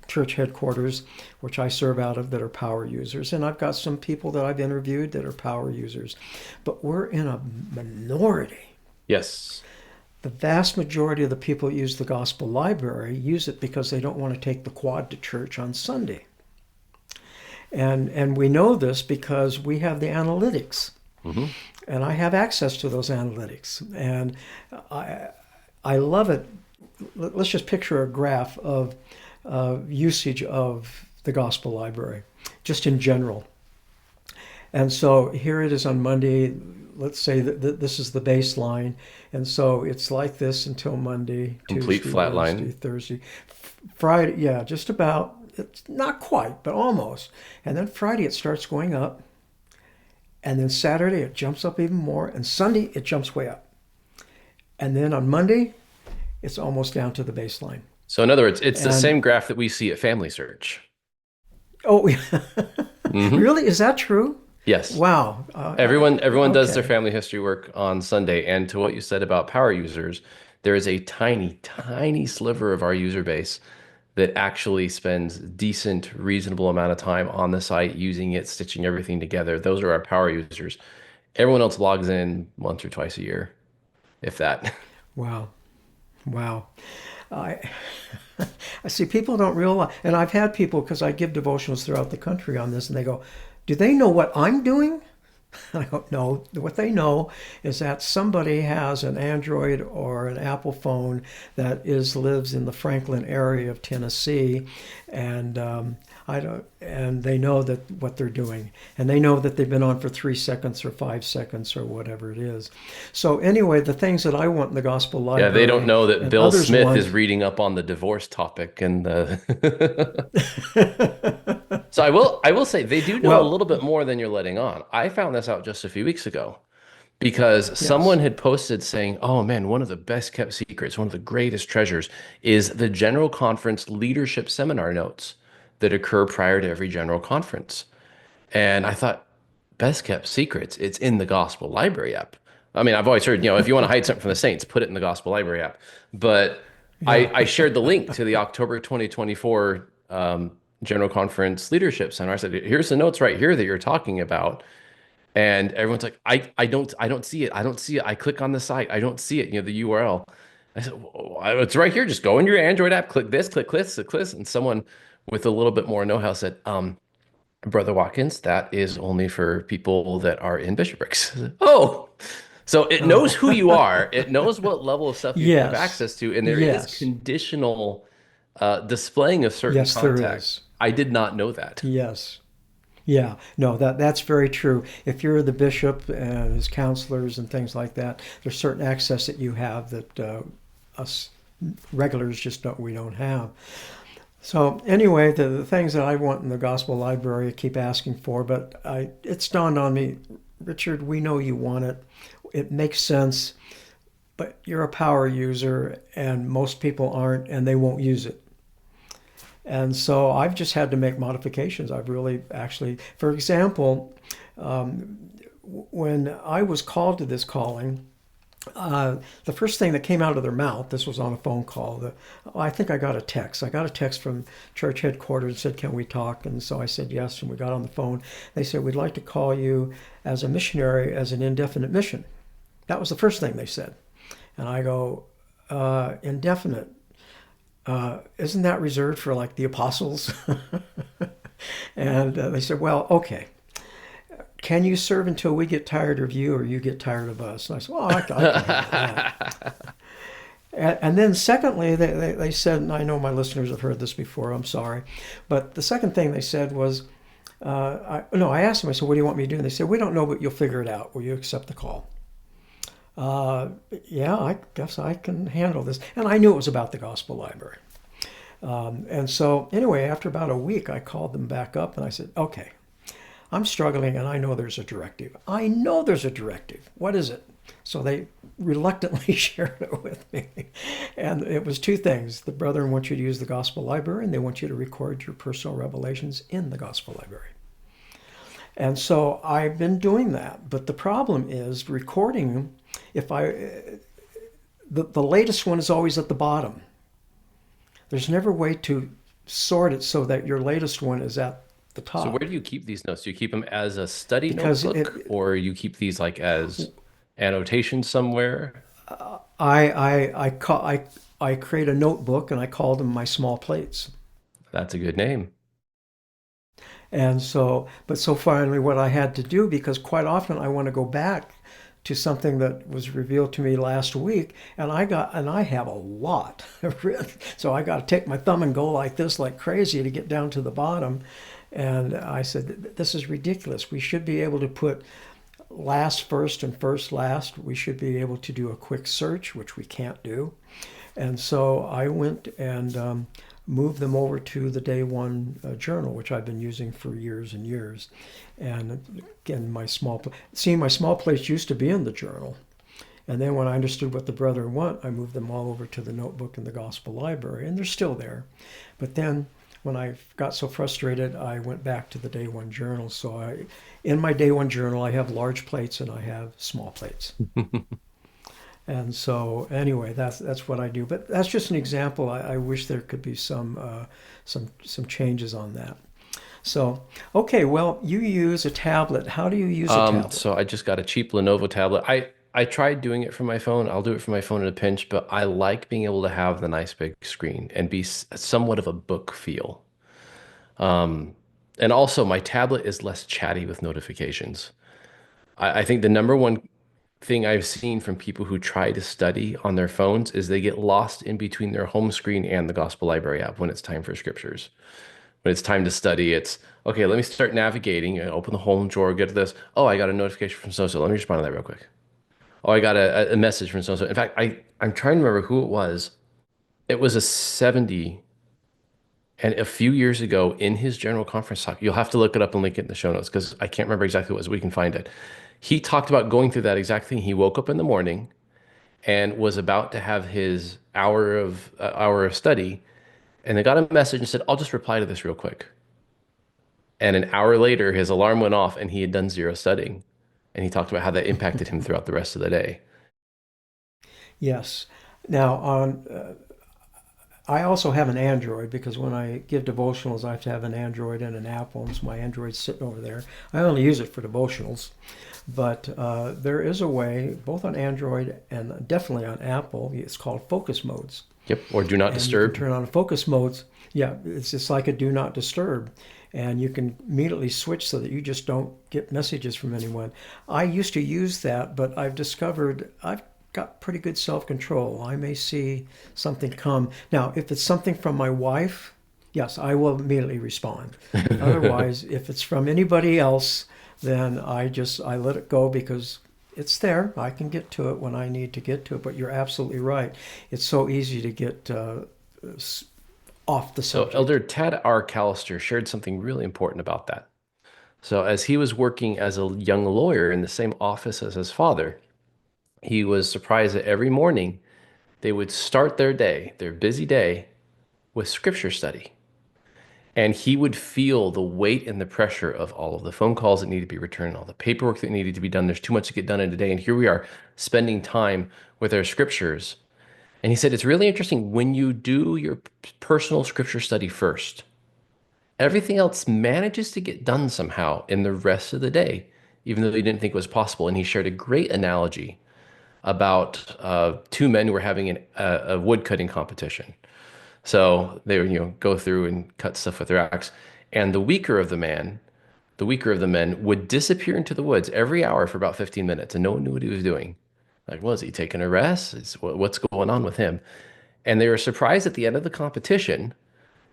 church headquarters, which I serve out of, that are power users. And I've got some people that I've interviewed that are power users. But we're in a minority. Yes. The vast majority of the people that use the Gospel Library use it because they don't want to take the quad to church on Sunday. And we know this because we have the analytics. Mm-hmm. And I have access to those analytics. And I love it. Let's just picture a graph of usage of the Gospel Library, just in general. And so here it is on Monday. Let's say that this is the baseline. And so it's like this until Monday, Complete Tuesday, flat Wednesday, line. Thursday. Friday, yeah, just about. It's not quite, but almost. And then Friday it starts going up. And then Saturday it jumps up even more. And Sunday it jumps way up. And then on Monday, it's almost down to the baseline. So in other words, it's the same graph that we see at Family Search. Oh, Mm-hmm. really? Is that true? Yes. Wow. Everyone does their Okay. family history work on Sunday. And to what you said about power users, there is a tiny, tiny sliver of our user base that actually spends decent, reasonable amount of time on the site, using it, stitching everything together. Those are our power users. Everyone else logs in once or twice a year, if that. Wow. Wow. I I see people don't realize, and I've had people, because I give devotionals throughout the country on this, and they go, do they know what I'm doing? I don't know. What they know is that somebody has an Android or an Apple phone that lives in the Franklin area of Tennessee, and and they know that what they're doing, and they know that they've been on for 3 seconds or 5 seconds or whatever it is. So anyway, the things that I want in the Gospel Yeah, they don't Library know that and Bill others Smith want. is reading up on the divorce topic and the So I will say they do know a Well, little bit more than you're letting on. I found this out just a few weeks ago because someone yes. had posted saying, "Oh man, one of the best kept secrets, one of the greatest treasures is the General Conference leadership seminar notes that occur prior to every General Conference." And I thought, best kept secrets, it's in the Gospel Library app. I mean, I've always heard, if you want to hide something from the saints, put it in the Gospel Library app. But Yeah. I shared the link to the October 2024 General Conference Leadership Center. I said, here's the notes right here that you're talking about. And everyone's like, I don't see it. I don't see it. I click on the site. I don't see it, the URL. I said, well, it's right here. Just go in your Android app, click this, click this, click this. And someone with a little bit more know-how said, Brother Watkins, that is only for people that are in bishoprics. Oh, so it knows Oh. who you are. It knows what level of stuff you have Yes. access to, and there is Yes. conditional displaying of certain Yes, there contact. is. I did not know that. Yes. Yeah. No, that's very true. If you're the bishop and his counselors and things like that, there's certain access that you have that us regulars just don't have. So anyway, the things that I want in the Gospel Library, I keep asking for, but it's dawned on me, Richard, we know you want it. It makes sense, but you're a power user, and most people aren't, and they won't use it. And so I've just had to make modifications. I've really actually, for example, when I was called to this calling, the first thing that came out of their mouth, this was on a phone call. I think I got a text. I got a text from church headquarters and said, can we talk? And so I said yes, and we got on the phone. They said, we'd like to call you as a missionary as an indefinite mission. That was the first thing they said. And I go, indefinite? Isn't that reserved for like the apostles? And they said, well, okay. Can you serve until we get tired of you or you get tired of us? And I said, well, I can handle that. And then secondly, they said, and I know my listeners have heard this before, I'm sorry, but the second thing they said was, I asked them, I said, what do you want me to do? And they said, we don't know, but you'll figure it out. Will you accept the call? Yeah, I guess I can handle this. And I knew it was about the Gospel Library. And so anyway, after about a week, I called them back up and I said, okay, I'm struggling and I know there's a directive. I know there's a directive. What is it? So they reluctantly shared it with me. And it was two things. The brethren want you to use the gospel library, and they want you to record your personal revelations in the gospel library. And so I've been doing that. But the problem is recording, if I, the latest one is always at the bottom. There's never a way to sort it so that your latest one is at the So where top. do you keep these notes? Do you keep them as a study Because notebook, or you keep these like as annotations somewhere? I create a notebook and I call them my small plates. That's a good name. And so, but so finally, what I had to do, because quite often I want to go back to something that was revealed to me last week, and I have a lot written. So I got to take my thumb and go like this, like crazy, to get down to the bottom. And I said, this is ridiculous. We should be able to put last first and first last. We should be able to do a quick search, which we can't do. And so I went and moved them over to the day one journal, which I've been using for years and years. And again, my small plates used to be in the journal. And then when I understood what the brethren want, I moved them all over to the notebook in the gospel library, and they're still there. But then when I got so frustrated, I went back to the day one journal. So in my day one journal, I have large plates and I have small plates. And so anyway, that's what I do. But that's just an example. I wish there could be some changes on that. So okay, well, you use a tablet. How do you use a tablet? So I just got a cheap Lenovo tablet. I tried doing it from my phone. I'll do it from my phone in a pinch, but I like being able to have the nice big screen and be somewhat of a book feel. Um, and also my tablet is less chatty with notifications. I think the number one thing I've seen from people who try to study on their phones is they get lost in between their home screen and the Gospel Library app when it's time for scriptures. When it's time to study, it's okay, let me start navigating and open the home drawer, get to this. Oh, I got a notification from so-so. Let me respond to that real quick. Oh, I got a message from so-so. In fact, I'm trying to remember who it was. It was a 70, and a few years ago in his general conference talk, you'll have to look it up and link it in the show notes because I can't remember exactly what it was. We can find it. He talked about going through that exact thing. He woke up in the morning and was about to have his hour of study, and they got a message and said, "I'll just reply to this real quick." And an hour later, his alarm went off, and he had done zero studying. And he talked about how that impacted him throughout the rest of the day. Yes. Now I also have an Android because when I give devotionals, I have to have an Android and an Apple. And so my Android's sitting over there. I only use it for devotionals. But there is a way, both on Android and definitely on Apple, it's called focus modes. Yep. Or do not And you can disturb. turn on focus modes. Yeah, it's just like a do not disturb. And you can immediately switch so that you just don't get messages from anyone. I used to use that, but I've discovered I've got pretty good self-control. I may see something come. Now, if it's something from my wife, yes, I will immediately respond. Otherwise, if it's from anybody else, then I let it go because it's there. I can get to it when I need to get to it. But you're absolutely right. It's so easy to get off the So subject. Elder Tad R. Callister shared something really important about that. So as he was working as a young lawyer in the same office as his father, he was surprised that every morning they would start their day, their busy day, with scripture study. And he would feel the weight and the pressure of all of the phone calls that needed to be returned, all the paperwork that needed to be done. There's too much to get done in a day. And here we are spending time with our scriptures. And he said, it's really interesting when you do your personal scripture study first, everything else manages to get done somehow in the rest of the day, even though he didn't think it was possible. And he shared a great analogy about two men who were having a wood cutting competition. So they would, go through and cut stuff with their axe. And the weaker of the men would disappear into the woods every hour for about 15 minutes, and no one knew what he was doing. Like, was he taking a rest? What's going on with him? And they were surprised at the end of the competition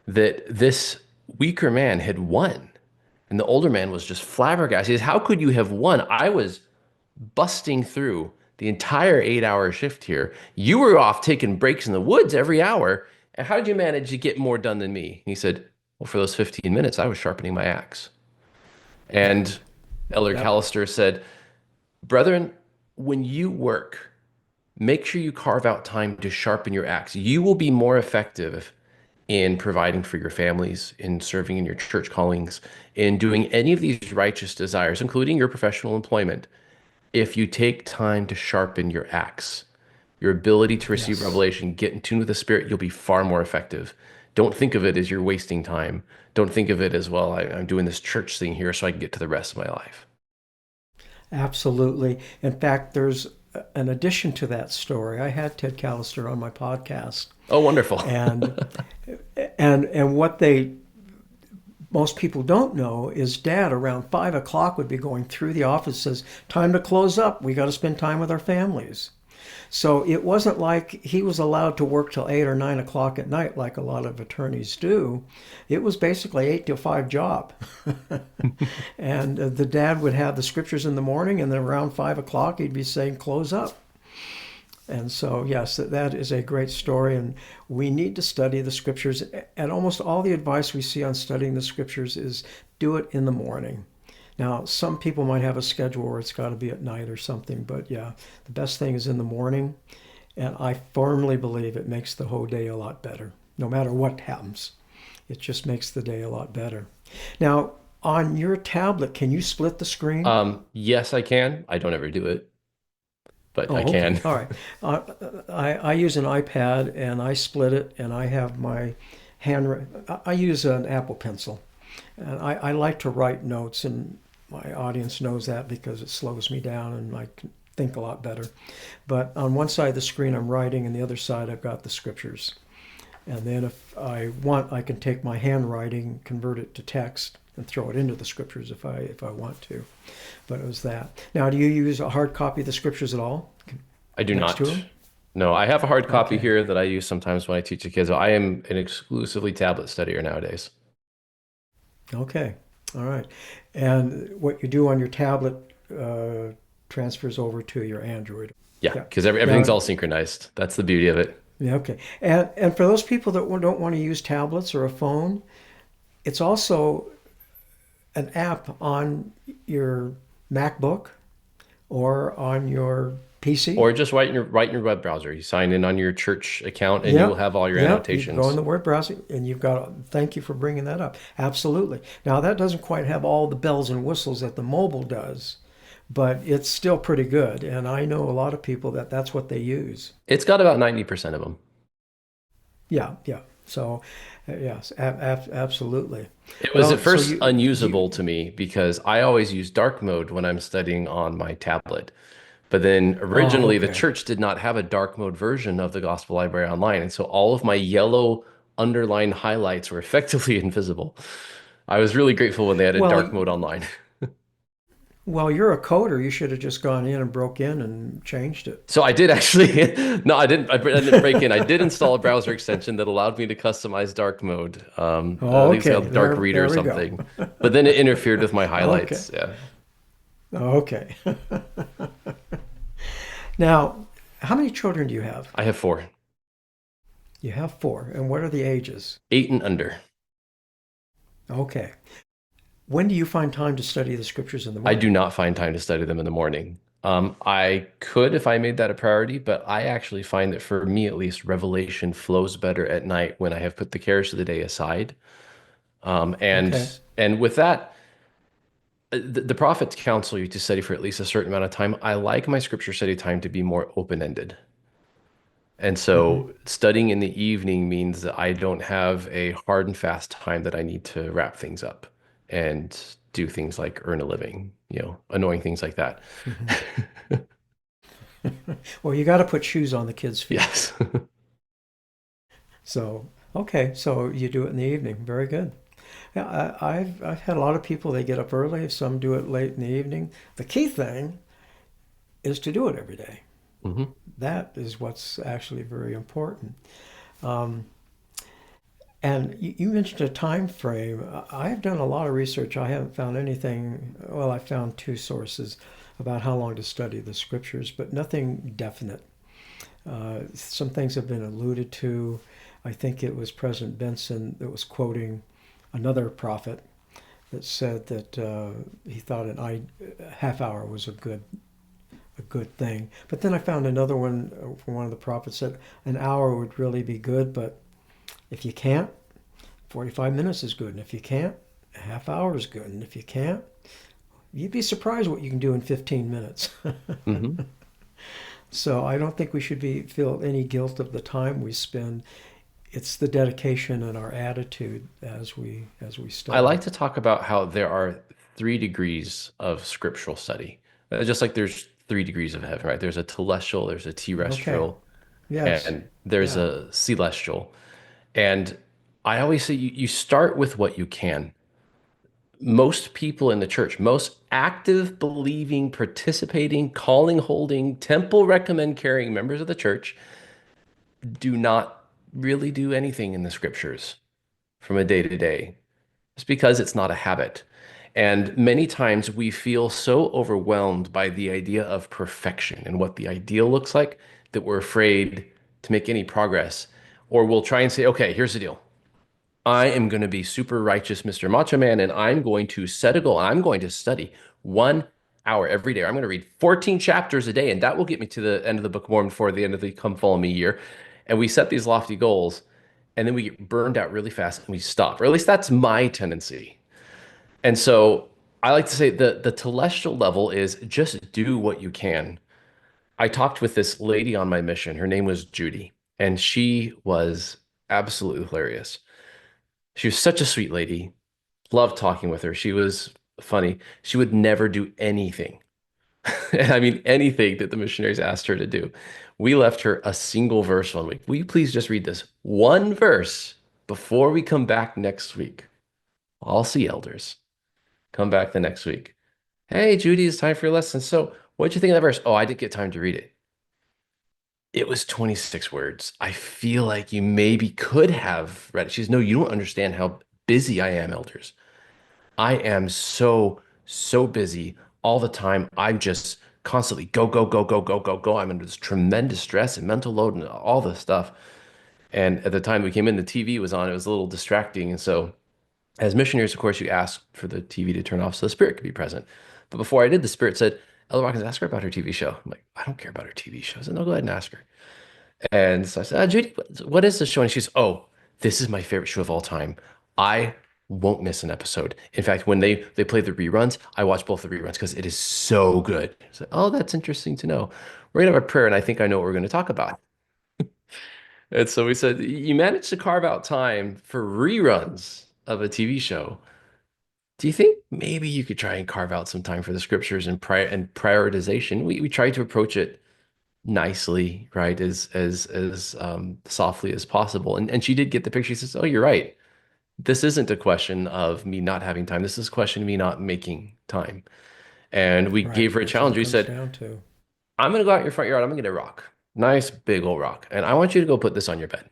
that this weaker man had won. And the older man was just flabbergasted. He says, how could you have won? I was busting through the entire 8 hour shift here. You were off taking breaks in the woods every hour. And how did you manage to get more done than me? And he said, well, for those 15 minutes, I was sharpening my axe. And Elder Yep. Callister said, Brethren, when you work, make sure you carve out time to sharpen your axe. You will be more effective in providing for your families, in serving in your church callings, in doing any of these righteous desires, including your professional employment, if you take time to sharpen your axe. Your ability to receive Yes. revelation, get in tune with the Spirit, you'll be far more effective. Don't think of it as you're wasting time. Don't think of it as, well, I'm doing this church thing here so I can get to the rest of my life. Absolutely. In fact, there's an addition to that story. I had Ted Callister on my podcast, Oh, wonderful. and and what they most people don't know is Dad around 5 o'clock would be going through the office, says, "Time to close up. We got to spend time with our families." So it wasn't like he was allowed to work till 8 or 9 o'clock at night like a lot of attorneys do. It was basically 8 to 5 job. And the dad would have the scriptures in the morning, and then around 5 o'clock he'd be saying, "Close up." And so, yes, that is a great story, and we need to study the scriptures. And almost all the advice we see on studying the scriptures is do it in the morning. Now, some people might have a schedule where it's got to be at night or something, but yeah, the best thing is in the morning. And I firmly believe it makes the whole day a lot better, no matter what happens. It just makes the day a lot better. Now, on your tablet, can you split the screen? Yes, I can. I don't ever do it, but I Oh, okay. can. All right. Uh, I use an iPad and I split it, and I have my hand. I use an Apple Pencil, and I like to write notes, and my audience knows that because it slows me down and I can think a lot better. But on one side of the screen, I'm writing, and the other side, I've got the scriptures. And then if I want, I can take my handwriting, convert it to text, and throw it into the scriptures if I want to. But it was that. Now, do you use a hard copy of the scriptures at all I do next to not. them? No, I have a hard copy Okay. here that I use sometimes when I teach the kids. I am an exclusively tablet studier nowadays. Okay. All right. And what you do on your tablet transfers over to your Android. Yeah, Yeah. because everything's Now, all synchronized. That's the beauty of it. yeah, okay. And for those people that don't want to use tablets or a phone, it's also an app on your MacBook or on your PC. Or just write in your web browser. You sign in on your church account and you will Yep. have all your Yep. You go in annotations. the word browser and you've got, thank you for bringing that up. Absolutely. Now, that doesn't quite have all the bells and whistles that the mobile does, but it's still pretty good. And I know a lot of people that's what they use. It's got about 90% of them. Yeah. Yeah. So, yes, absolutely. It was at Well, so first you, unusable to me because I always use dark mode when I'm studying on my tablet. But then oh, originally the okay. church did not have a dark mode version of the Gospel Library Online. And so all of my yellow underlined highlights were effectively invisible. I was really grateful when they added Well, dark mode online. well, you're a coder. You should have just gone in and broke in and changed it. So I did actually, no, I didn't break in. I did install a browser extension that allowed me to customize dark mode. I Oh, think it's okay. called Dark Reader or There we go. something. But then it interfered with my Okay. highlights. Yeah. Okay. Now, how many children do you have? I have four, You have four. And what are the ages? 8 and under. Okay. When do you find time to study the scriptures in the I do morning? not find time to study them in the morning. I could if I made that a priority, but I actually find that for me at least, revelation flows better at night when I have put the cares of the day aside. Um, and Okay. and with that, the prophets counsel you to study for at least a certain amount of time. I like my scripture study time to be more open-ended. And Hmm. so studying in the evening means that I don't have a hard and fast time that I need to wrap things up and do things like earn a living, annoying things like that. Hmm. Well, you got to put shoes on the kids' feet. Yes. So, okay. So you do it in the evening. Very good. Yeah, I've had a lot of people, they get up early. Some do it late in the evening. The key thing is to do it every day. Hmm. That is what's actually very important. Um, and you mentioned a time frame. I've done a lot of research. I haven't found anything. Well, I found two sources about how long to study the scriptures, but nothing definite. Some things have been alluded to. I think it was President Benson that was quoting another prophet that said that he thought a half hour was a good thing. But then I found another one from one of the prophets that an hour would really be good, but if you can't, 45 minutes is good. And if you can't, a half hour is good. And if you can't, you'd be surprised what you can do in 15 minutes. Hmm. So I don't think we should feel any guilt of the time we spend. It's the dedication and our attitude as we I study. like to talk about how there are 3 degrees of scriptural study. Just like there's 3 degrees of heaven, right? There's a telestial, there's a Okay. terrestrial, Yes. and there's Yeah. a celestial. And I always say you start with what you can. Most people in the church, most active, believing, participating, calling, holding, temple recommend carrying members of the church do not really do anything in the scriptures from a day to day. It's because it's not a habit. And many times we feel so overwhelmed by the idea of perfection and what the ideal looks like that we're afraid to make any progress. Or we'll try and say, okay, here's the deal. I am going to be super righteous, Mr. Macho Man, and I'm going to set a goal. I'm going to study 1 hour every day. I'm going to read 14 chapters a day, and that will get me to the end of the Book of Mormon before the end of the Come Follow Me year. And we set these lofty goals, and then we get burned out really fast and we stop. Or at least that's my tendency. And so I like to say the telestial level is just do what you can. I talked with this lady on my mission. Her name was Judy, and she was absolutely hilarious. She was such a sweet lady. Loved talking with her. She was funny. She would never do anything. And I mean, anything that the missionaries asked her to do. We left her a single verse one week. Will you please just read this one verse before we come back next week? I'll see elders. Come back the next week. Hey, Judy, it's time for your lesson. So, what'd you think of that verse? Oh, I didn't get time to read it. It was 26 words. I feel like you maybe could have read it. She says, no, you don't understand how busy I am, elders. I am so busy all the time. I'm just constantly go, go, go, go, go, go, go. I'm under this tremendous stress and mental load and all this stuff. And at the time we came in, the TV was on. It was a little distracting. And so, as missionaries, of course, you ask for the TV to turn off so the spirit could be present. But before I did, the spirit said, Elder Watkins, ask her about her TV show. I'm like, I don't care about her TV show. I said, no, go ahead and ask her. And so I said, Judy, what is the show? And she's, oh, this is my favorite show of all time. I won't miss an episode. In fact, when they play the reruns, I watch both the reruns because it is so good. So, oh, that's interesting to know. We're gonna have a prayer, and I think I know what we're gonna talk about. And so we said, you managed to carve out time for reruns of a TV show. Do you think maybe you could try and carve out some time for the scriptures and prioritization? We tried to approach it nicely, right, as softly as possible. And she did get the picture. She says, "Oh, you're right. This isn't a question of me not having time. This is a question of me not making time." And we gave Right. her a That's all challenge. it We comes said, down to. "I'm going to go out in your front yard. I'm going to get a rock, nice big old rock, and I want you to go put this on your bed.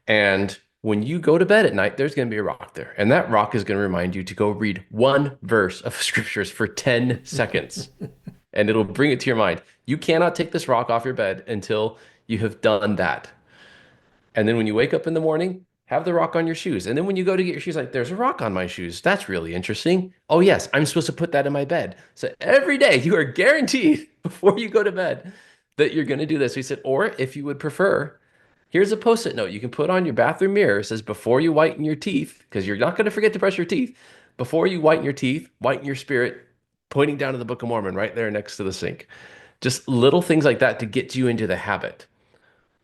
And when you go to bed at night, there's going to be a rock there, and that rock is going to remind you to go read one verse of scriptures for 10 seconds." And it'll bring it to your mind. You cannot take this rock off your bed until you have done that. And then when you wake up in the morning, have the rock on your shoes. And then when you go to get your shoes, like, there's a rock on my shoes. That's really interesting. Oh, yes, I'm supposed to put that in my bed. So every day you are guaranteed before you go to bed that you're going to do this. We said, or if you would prefer, here's a post-it note you can put on your bathroom mirror. It says, before you whiten your teeth, because you're not going to forget to brush your teeth, before you whiten your teeth, whiten your spirit, pointing down to the Book of Mormon right there next to the sink. Just little things like that to get you into the habit.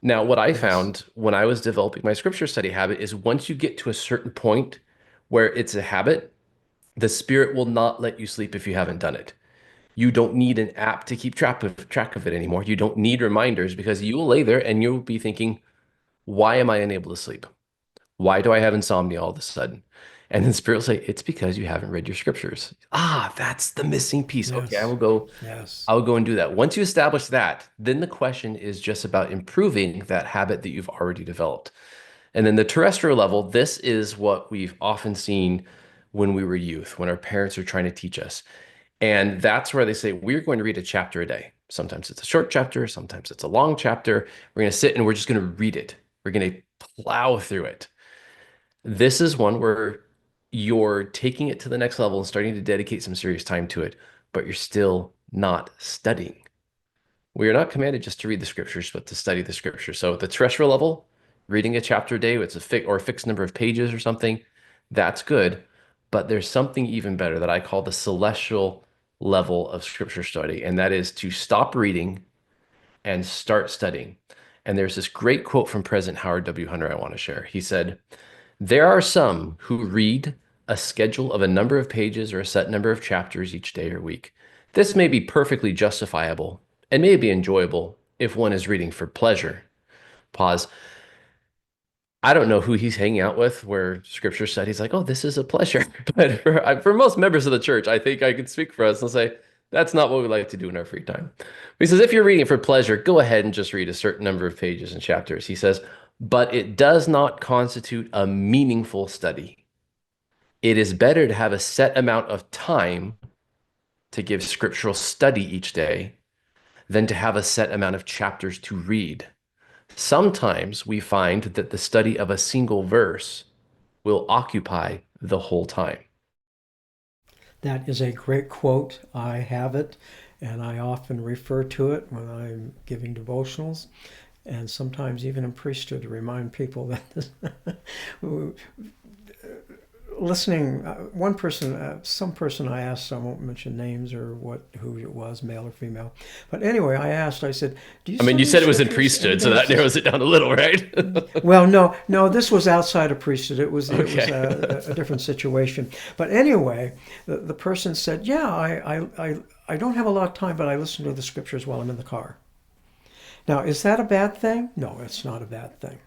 Now, what I Yes. found when I was developing my scripture study habit is once you get to a certain point where it's a habit, the spirit will not let you sleep if you haven't done it. You don't need an app to keep track of it anymore. You don't need reminders because you will lay there and you'll be thinking, why am I unable to sleep? Why do I have insomnia all of a sudden? And then spirit will say, it's because you haven't read your scriptures. Ah, that's the missing piece. Okay, Yes. Yes. I'll go and do that. Once you establish that, then the question is just about improving that habit that you've already developed. And then the terrestrial level, this is what we've often seen when we were youth, when our parents are trying to teach us. And that's where they say, we're going to read a chapter a day. Sometimes it's a short chapter, sometimes it's a long chapter. We're going to sit and we're just going to read it. We're going to plow through it. This is one where you're taking it to the next level and starting to dedicate some serious time to it, but you're still not studying. We are not commanded just to read the scriptures, but to study the scriptures. So at the terrestrial level, reading a chapter a day, it's a fixed number of pages or something, that's good. But there's something even better that I call the celestial level of scripture study, and that is to stop reading and start studying. And there's this great quote from President Howard W. Hunter I want to share. He said, "There are some who read a schedule of a number of pages or a set number of chapters each day or week. This may be perfectly justifiable and may be enjoyable if one is reading for pleasure." Pause. I don't know who he's hanging out with where scripture said he's like, oh, this is a pleasure. But for most members of the church, I think I could speak for us and say, that's not what we like to do in our free time. He says, if you're reading for pleasure, go ahead and just read a certain number of pages and chapters. He says, but it does not constitute a meaningful study. It is better to have a set amount of time to give scriptural study each day than to have a set amount of chapters to read. Sometimes we find that the study of a single verse will occupy the whole time. That is a great quote. I have it, and I often refer to it when I'm giving devotionals, and sometimes even in priesthood to remind people that listening, one person, some person I asked, I won't mention names or who it was, male or female. But anyway, I said, do you I mean, you study said it was in scriptures priesthood, so every that day? narrows it down a little, right? Well, no, this was outside of priesthood. It was Okay. a different situation. But anyway, the person said, yeah, I don't have a lot of time, but I listen to the scriptures while I'm in the car. Now, is that a bad thing? No, it's not a bad thing.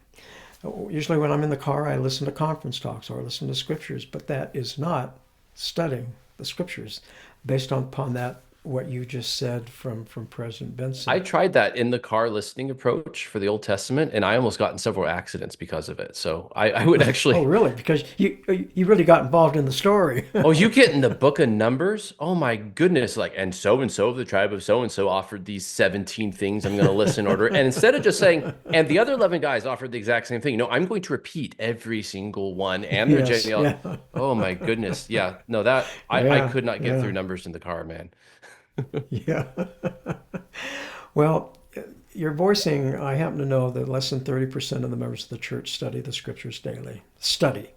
Usually when I'm in the car, I listen to conference talks or I listen to scriptures, but that is not studying the scriptures based upon that, what you just said from President I Benson. tried that in the car listening approach for the Old Testament, and I almost got in several accidents because of it. So I would Oh, actually, really? Because you really got involved in the story. oh, you get in the book of Numbers? Oh my goodness. Like, and so of the tribe of so and so offered these 17 things I'm going to list in order. And instead of just saying, and the other 11 guys offered the exact same thing, no, I'm going to repeat every single one and their Yes, genealogy. yeah, Oh my goodness. Yeah. No, that I yeah, could not get yeah, through Numbers in the car, man. yeah. Well, your voicing, I happen to know that less than 30% of the members of the church study the scriptures daily. Study.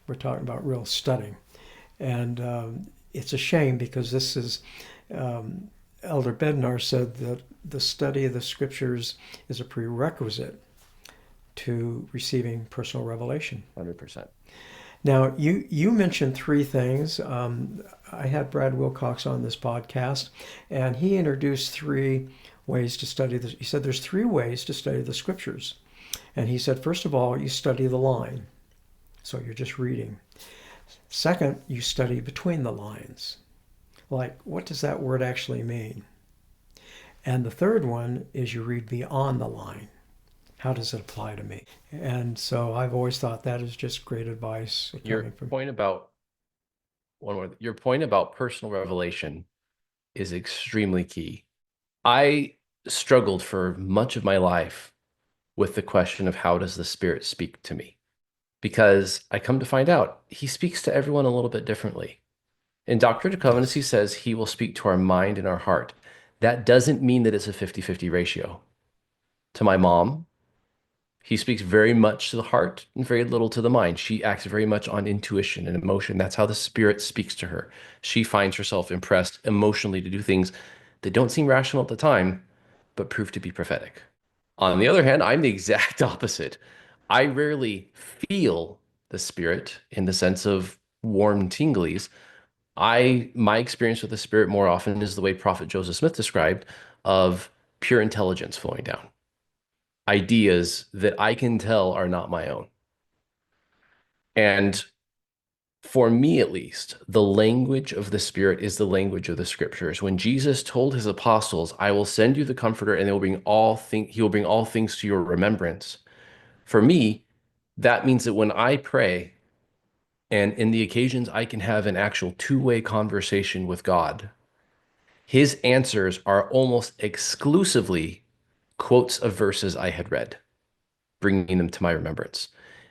We're talking about real studying. And it's a shame because this is, Elder Bednar said that the study of the scriptures is a prerequisite to receiving personal revelation. 100%. Now, you mentioned three things. I had Brad Wilcox on this podcast, and he introduced three ways to study this. He said there's three ways to study the scriptures. And he said, first of all, you study the line. So you're just reading. Second, you study between the lines. Like, what does that word actually mean? And the third one is you read beyond the line. How does it apply to me? And so I've always thought that is just great advice Your coming from. point about one more, your point about personal revelation is extremely key. I struggled for much of my life with the question of how does the Spirit speak to me? Because I come to find out he speaks to everyone a little bit differently. In Doctrine and Covenants, he Yes. says he will speak to our mind and our heart. That doesn't mean that it's a 50-50 ratio. To my mom, he speaks very much to the heart and very little to the mind. She acts very much on intuition and emotion. That's how the Spirit speaks to her. She finds herself impressed emotionally to do things that don't seem rational at the time, but prove to be prophetic. On the other hand, I'm the exact opposite. I rarely feel the Spirit in the sense of warm tinglies. My experience with the Spirit more often is the way Prophet Joseph Smith described of pure intelligence flowing down, ideas that I can tell are not my own. And for me, at least, the language of the Spirit is the language of the Scriptures. When Jesus told his apostles, "I will send you the Comforter, and he will bring all things to your remembrance." For me, that means that when I pray, and in the occasions I can have an actual two-way conversation with God, his answers are almost exclusively quotes of verses I had read, bringing them to my remembrance.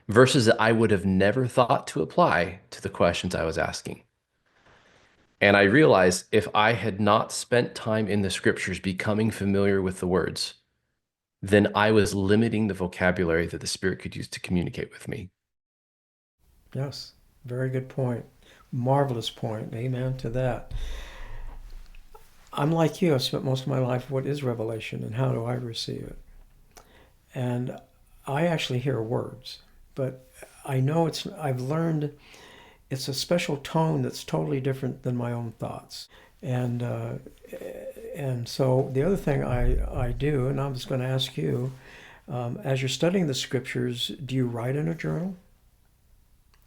verses that I would have never thought to apply to the questions I was asking. And I realized if I had not spent time in the scriptures becoming familiar with the words, then I was limiting the vocabulary that the Spirit could use to communicate with me. Yes, very good point. Marvelous point. Amen to that. I'm like you. I've spent most of my life, what is revelation and how do I receive it? And I actually hear words, but I know I've learned it's a special tone that's totally different than my own thoughts. And so the other thing I do, and I'm just going to ask you, as you're studying the scriptures, do you write in a journal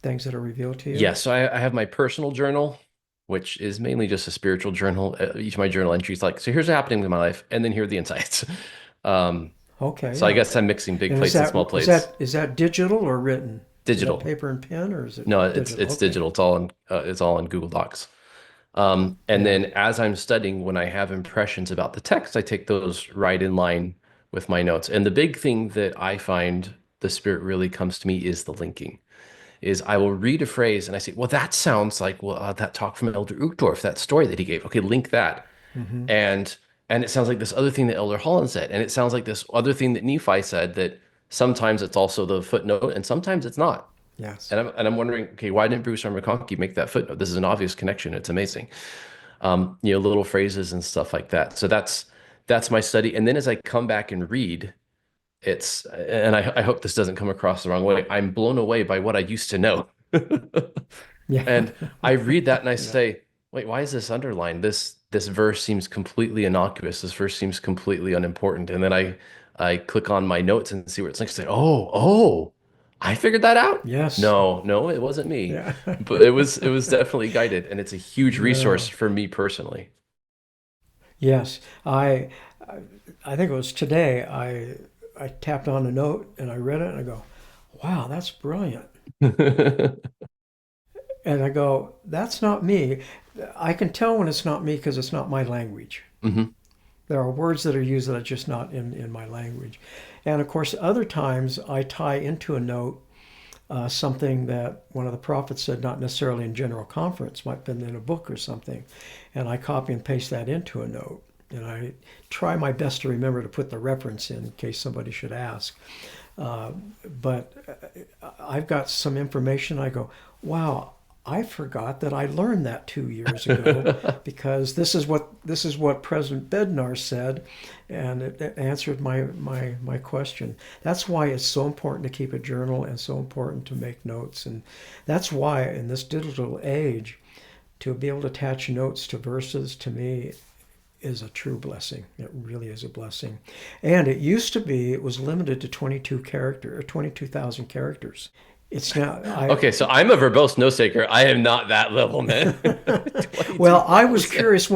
things that are revealed to you? Yes, so I have my personal journal, which is mainly just a spiritual journal. Each of my journal entries, like, so here's what's happening in my life, and then here are the insights. Um, Okay, so I yeah. guess I'm mixing big And plates and small plates. is that digital or written? Is that Digital. paper and pen or is it No, digital? it's Okay. digital. It's all in Google Docs. And Yeah. then as I'm studying, when I have impressions about the text, I take those right in line with my notes. And the big thing that I find the Spirit really comes to me is the linking. Is I will read a phrase and I say, well, that sounds like that talk from Elder Uchtdorf, that story that he gave. Okay, link that. Mm-hmm. And and it sounds like this other thing that Elder Holland said, and it sounds like this other thing that Nephi said, that sometimes it's also the footnote and sometimes it's not. Yes. And I'm wondering, okay, why didn't Bruce R. McConkie make that footnote? This is an obvious connection. It's amazing. Little phrases and stuff like that. So that's my study. And then as I come back and read, and I hope this doesn't come across the wrong way. I'm blown away by what I used to know. Yeah. And I read that and I Yeah. say, wait, why is this underlined? This verse seems completely innocuous. This verse seems completely unimportant. And then I click on my notes and see where it's linked. Say, oh, I figured that out. Yes. No, it wasn't me. Yeah. But it was definitely guided, and it's a huge resource No. for me personally. Yes. I think it was today I tapped on a note and I read it and I go, wow, that's brilliant. And I go, that's not me. I can tell when it's not me because it's not my language. hmm There are words that are used that are just not in my language. And of course, other times I tie into a note something that one of the prophets said, not necessarily in general conference, might have been in a book or something. And I copy and paste that into a note. And I try my best to remember to put the reference in case somebody should ask. But I've got some information. I go, wow, I forgot that I learned that 2 years ago because this is what President Bednar said, and it answered my question. That's why it's so important to keep a journal and so important to make notes, and that's why in this digital age, to be able to attach notes to verses to me is a true blessing. It really is a blessing. And it used to be, it was limited to 22,000 characters. It's now, Okay, so I'm a verbose note taker. I am not that level, man. well, I was 22,000. curious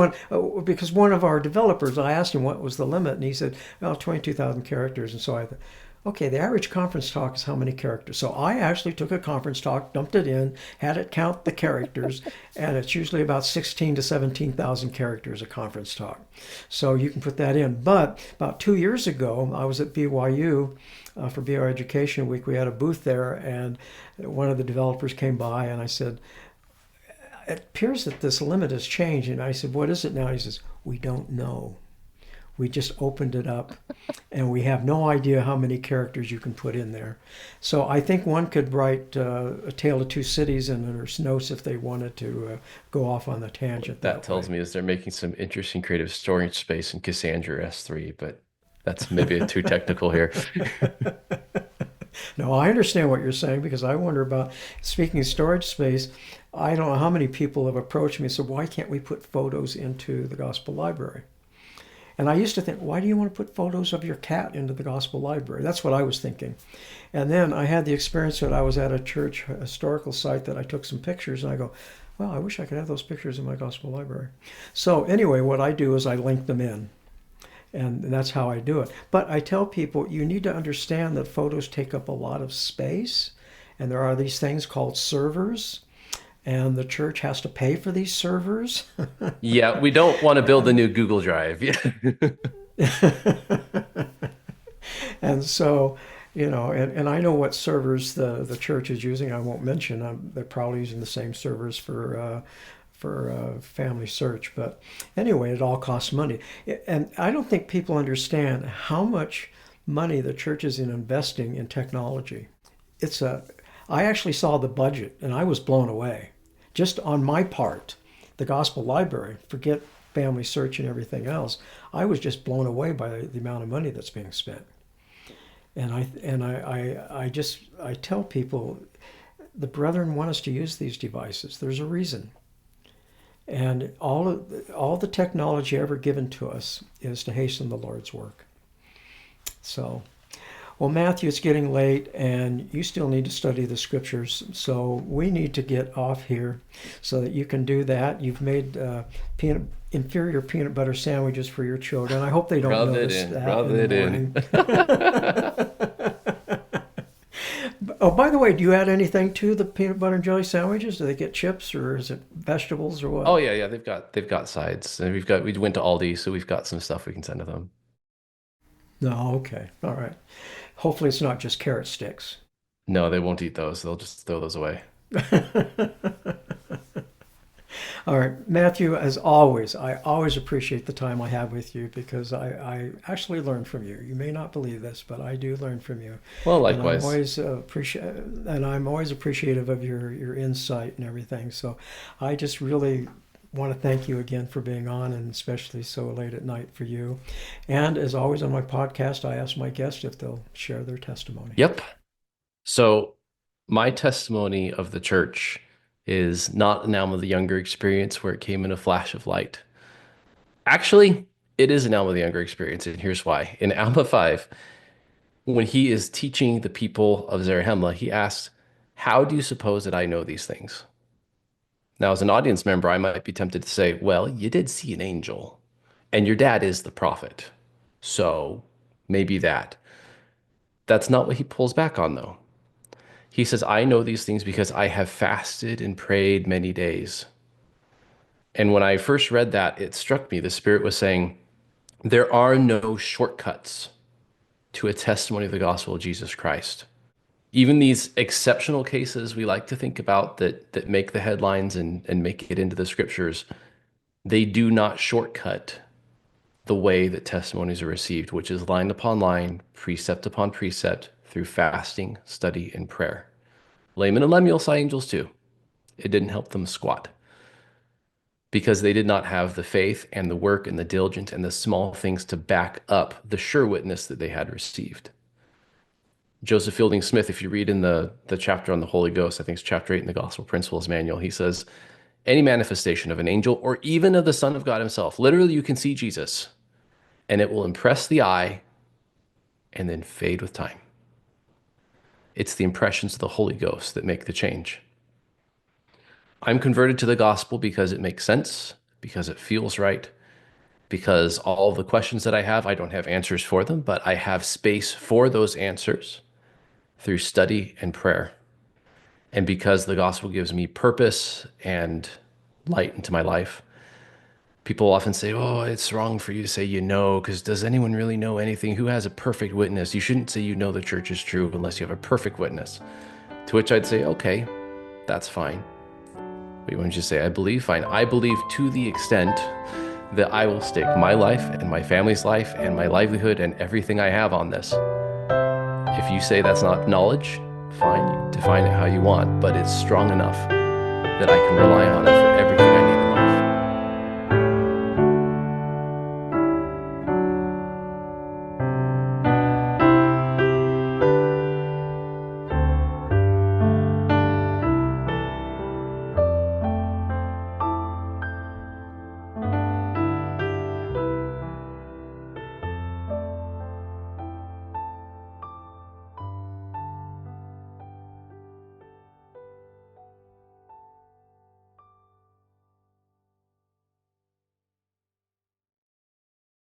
because one of our developers, I asked him what was the limit, and he said, well, 22,000 characters. And so I thought, okay, the average conference talk is how many characters? So I actually took a conference talk, dumped it in, had it count the characters, and it's usually about 16 to 17,000 characters a conference talk. So you can put that in. But about 2 years ago, I was at BYU for BYU Education Week. We had a booth there, and one of the developers came by, and I said, it appears that this limit has changed. And I said, what is it now? He says, we don't know. We just opened it up and we have no idea how many characters you can put in there. So I think one could write A Tale of Two Cities in their notes if they wanted to go off on the tangent That that tells way. me is they're making some interesting creative storage space in Cassandra S3, but that's maybe too technical here. No, I understand what you're saying because I wonder about, speaking of storage space, I don't know how many people have approached me and said, why can't we put photos into the gospel library? And I used to think, why do you want to put photos of your cat into the gospel library? That's what I was thinking. And then I had the experience that I was at a church historical site that I took some pictures and I go, well, I wish I could have those pictures in my gospel library. So anyway, what I do is I link them in. And that's how I do it. But I tell people you need to understand that photos take up a lot of space. And there are these things called servers. And the church has to pay for these servers. Yeah, we don't want to build a new Google Drive. Yeah. And so, and I know what servers the church is using. I won't mention. They're probably using the same servers for Family Search. But anyway, it all costs money. And I don't think people understand how much money the church is investing in technology. I actually saw the budget and I was blown away. Just on my part, the Gospel Library, forget Family Search and everything else, I was just blown away by the amount of money that's being spent. And I tell people, the brethren want us to use these devices. There's a reason. And all the technology ever given to us is to hasten the Lord's work. So, well, Matthew, it's getting late, and you still need to study the scriptures. So we need to get off here so that you can do that. You've made inferior peanut butter sandwiches for your children. I hope they don't notice that. Rub it in. Oh, by the way, do you add anything to the peanut butter and jelly sandwiches? Do they get chips, or is it vegetables, or what? Oh yeah, they've got sides, and we went to Aldi, so we've got some stuff we can send to them. No, okay, all right. Hopefully, it's not just carrot sticks. No, they won't eat those. They'll just throw those away. All right, Matthew, as always, I always appreciate the time I have with you because I actually learn from you. You may not believe this, but I do learn from you. Well, likewise. And I'm always appreciative of your insight and everything. So I just really want to thank you again for being on, and especially so late at night for you. And as always on my podcast, I ask my guests if they'll share their testimony. Yep. So my testimony of the church is not an Alma the Younger experience where it came in a flash of light. Actually, it is an Alma the Younger experience, and here's why. In Alma 5, when he is teaching the people of Zarahemla, he asks, "How do you suppose that I know these things?" Now, as an audience member, I might be tempted to say, well, you did see an angel, and your dad is the prophet, so maybe that. That's not what he pulls back on, though. He says, I know these things because I have fasted and prayed many days. And when I first read that, it struck me. The Spirit was saying, there are no shortcuts to a testimony of the gospel of Jesus Christ. Even these exceptional cases we like to think about that make the headlines and make it into the scriptures, they do not shortcut the way that testimonies are received, which is line upon line, precept upon precept, through fasting, study, and prayer. Laman and Lemuel saw angels too. It didn't help them squat because they did not have the faith and the work and the diligence and the small things to back up the sure witness that they had received. Joseph Fielding Smith, if you read in the chapter on the Holy Ghost, I think it's chapter 8 in the Gospel Principles Manual, he says, any manifestation of an angel or even of the Son of God himself, literally you can see Jesus, and it will impress the eye and then fade with time. It's the impressions of the Holy Ghost that make the change. I'm converted to the gospel because it makes sense, because it feels right, because all the questions that I have, I don't have answers for them, but I have space for those answers through study and prayer. And because the gospel gives me purpose and light into my life. People often say, oh, it's wrong for you to say you know, because does anyone really know anything? Who has a perfect witness? You shouldn't say you know the church is true unless you have a perfect witness. To which I'd say, okay, that's fine. But you want to just say, I believe? Fine. I believe to the extent that I will stake my life and my family's life and my livelihood and everything I have on this. If you say that's not knowledge, fine, you define it how you want, but it's strong enough that I can rely on it for everything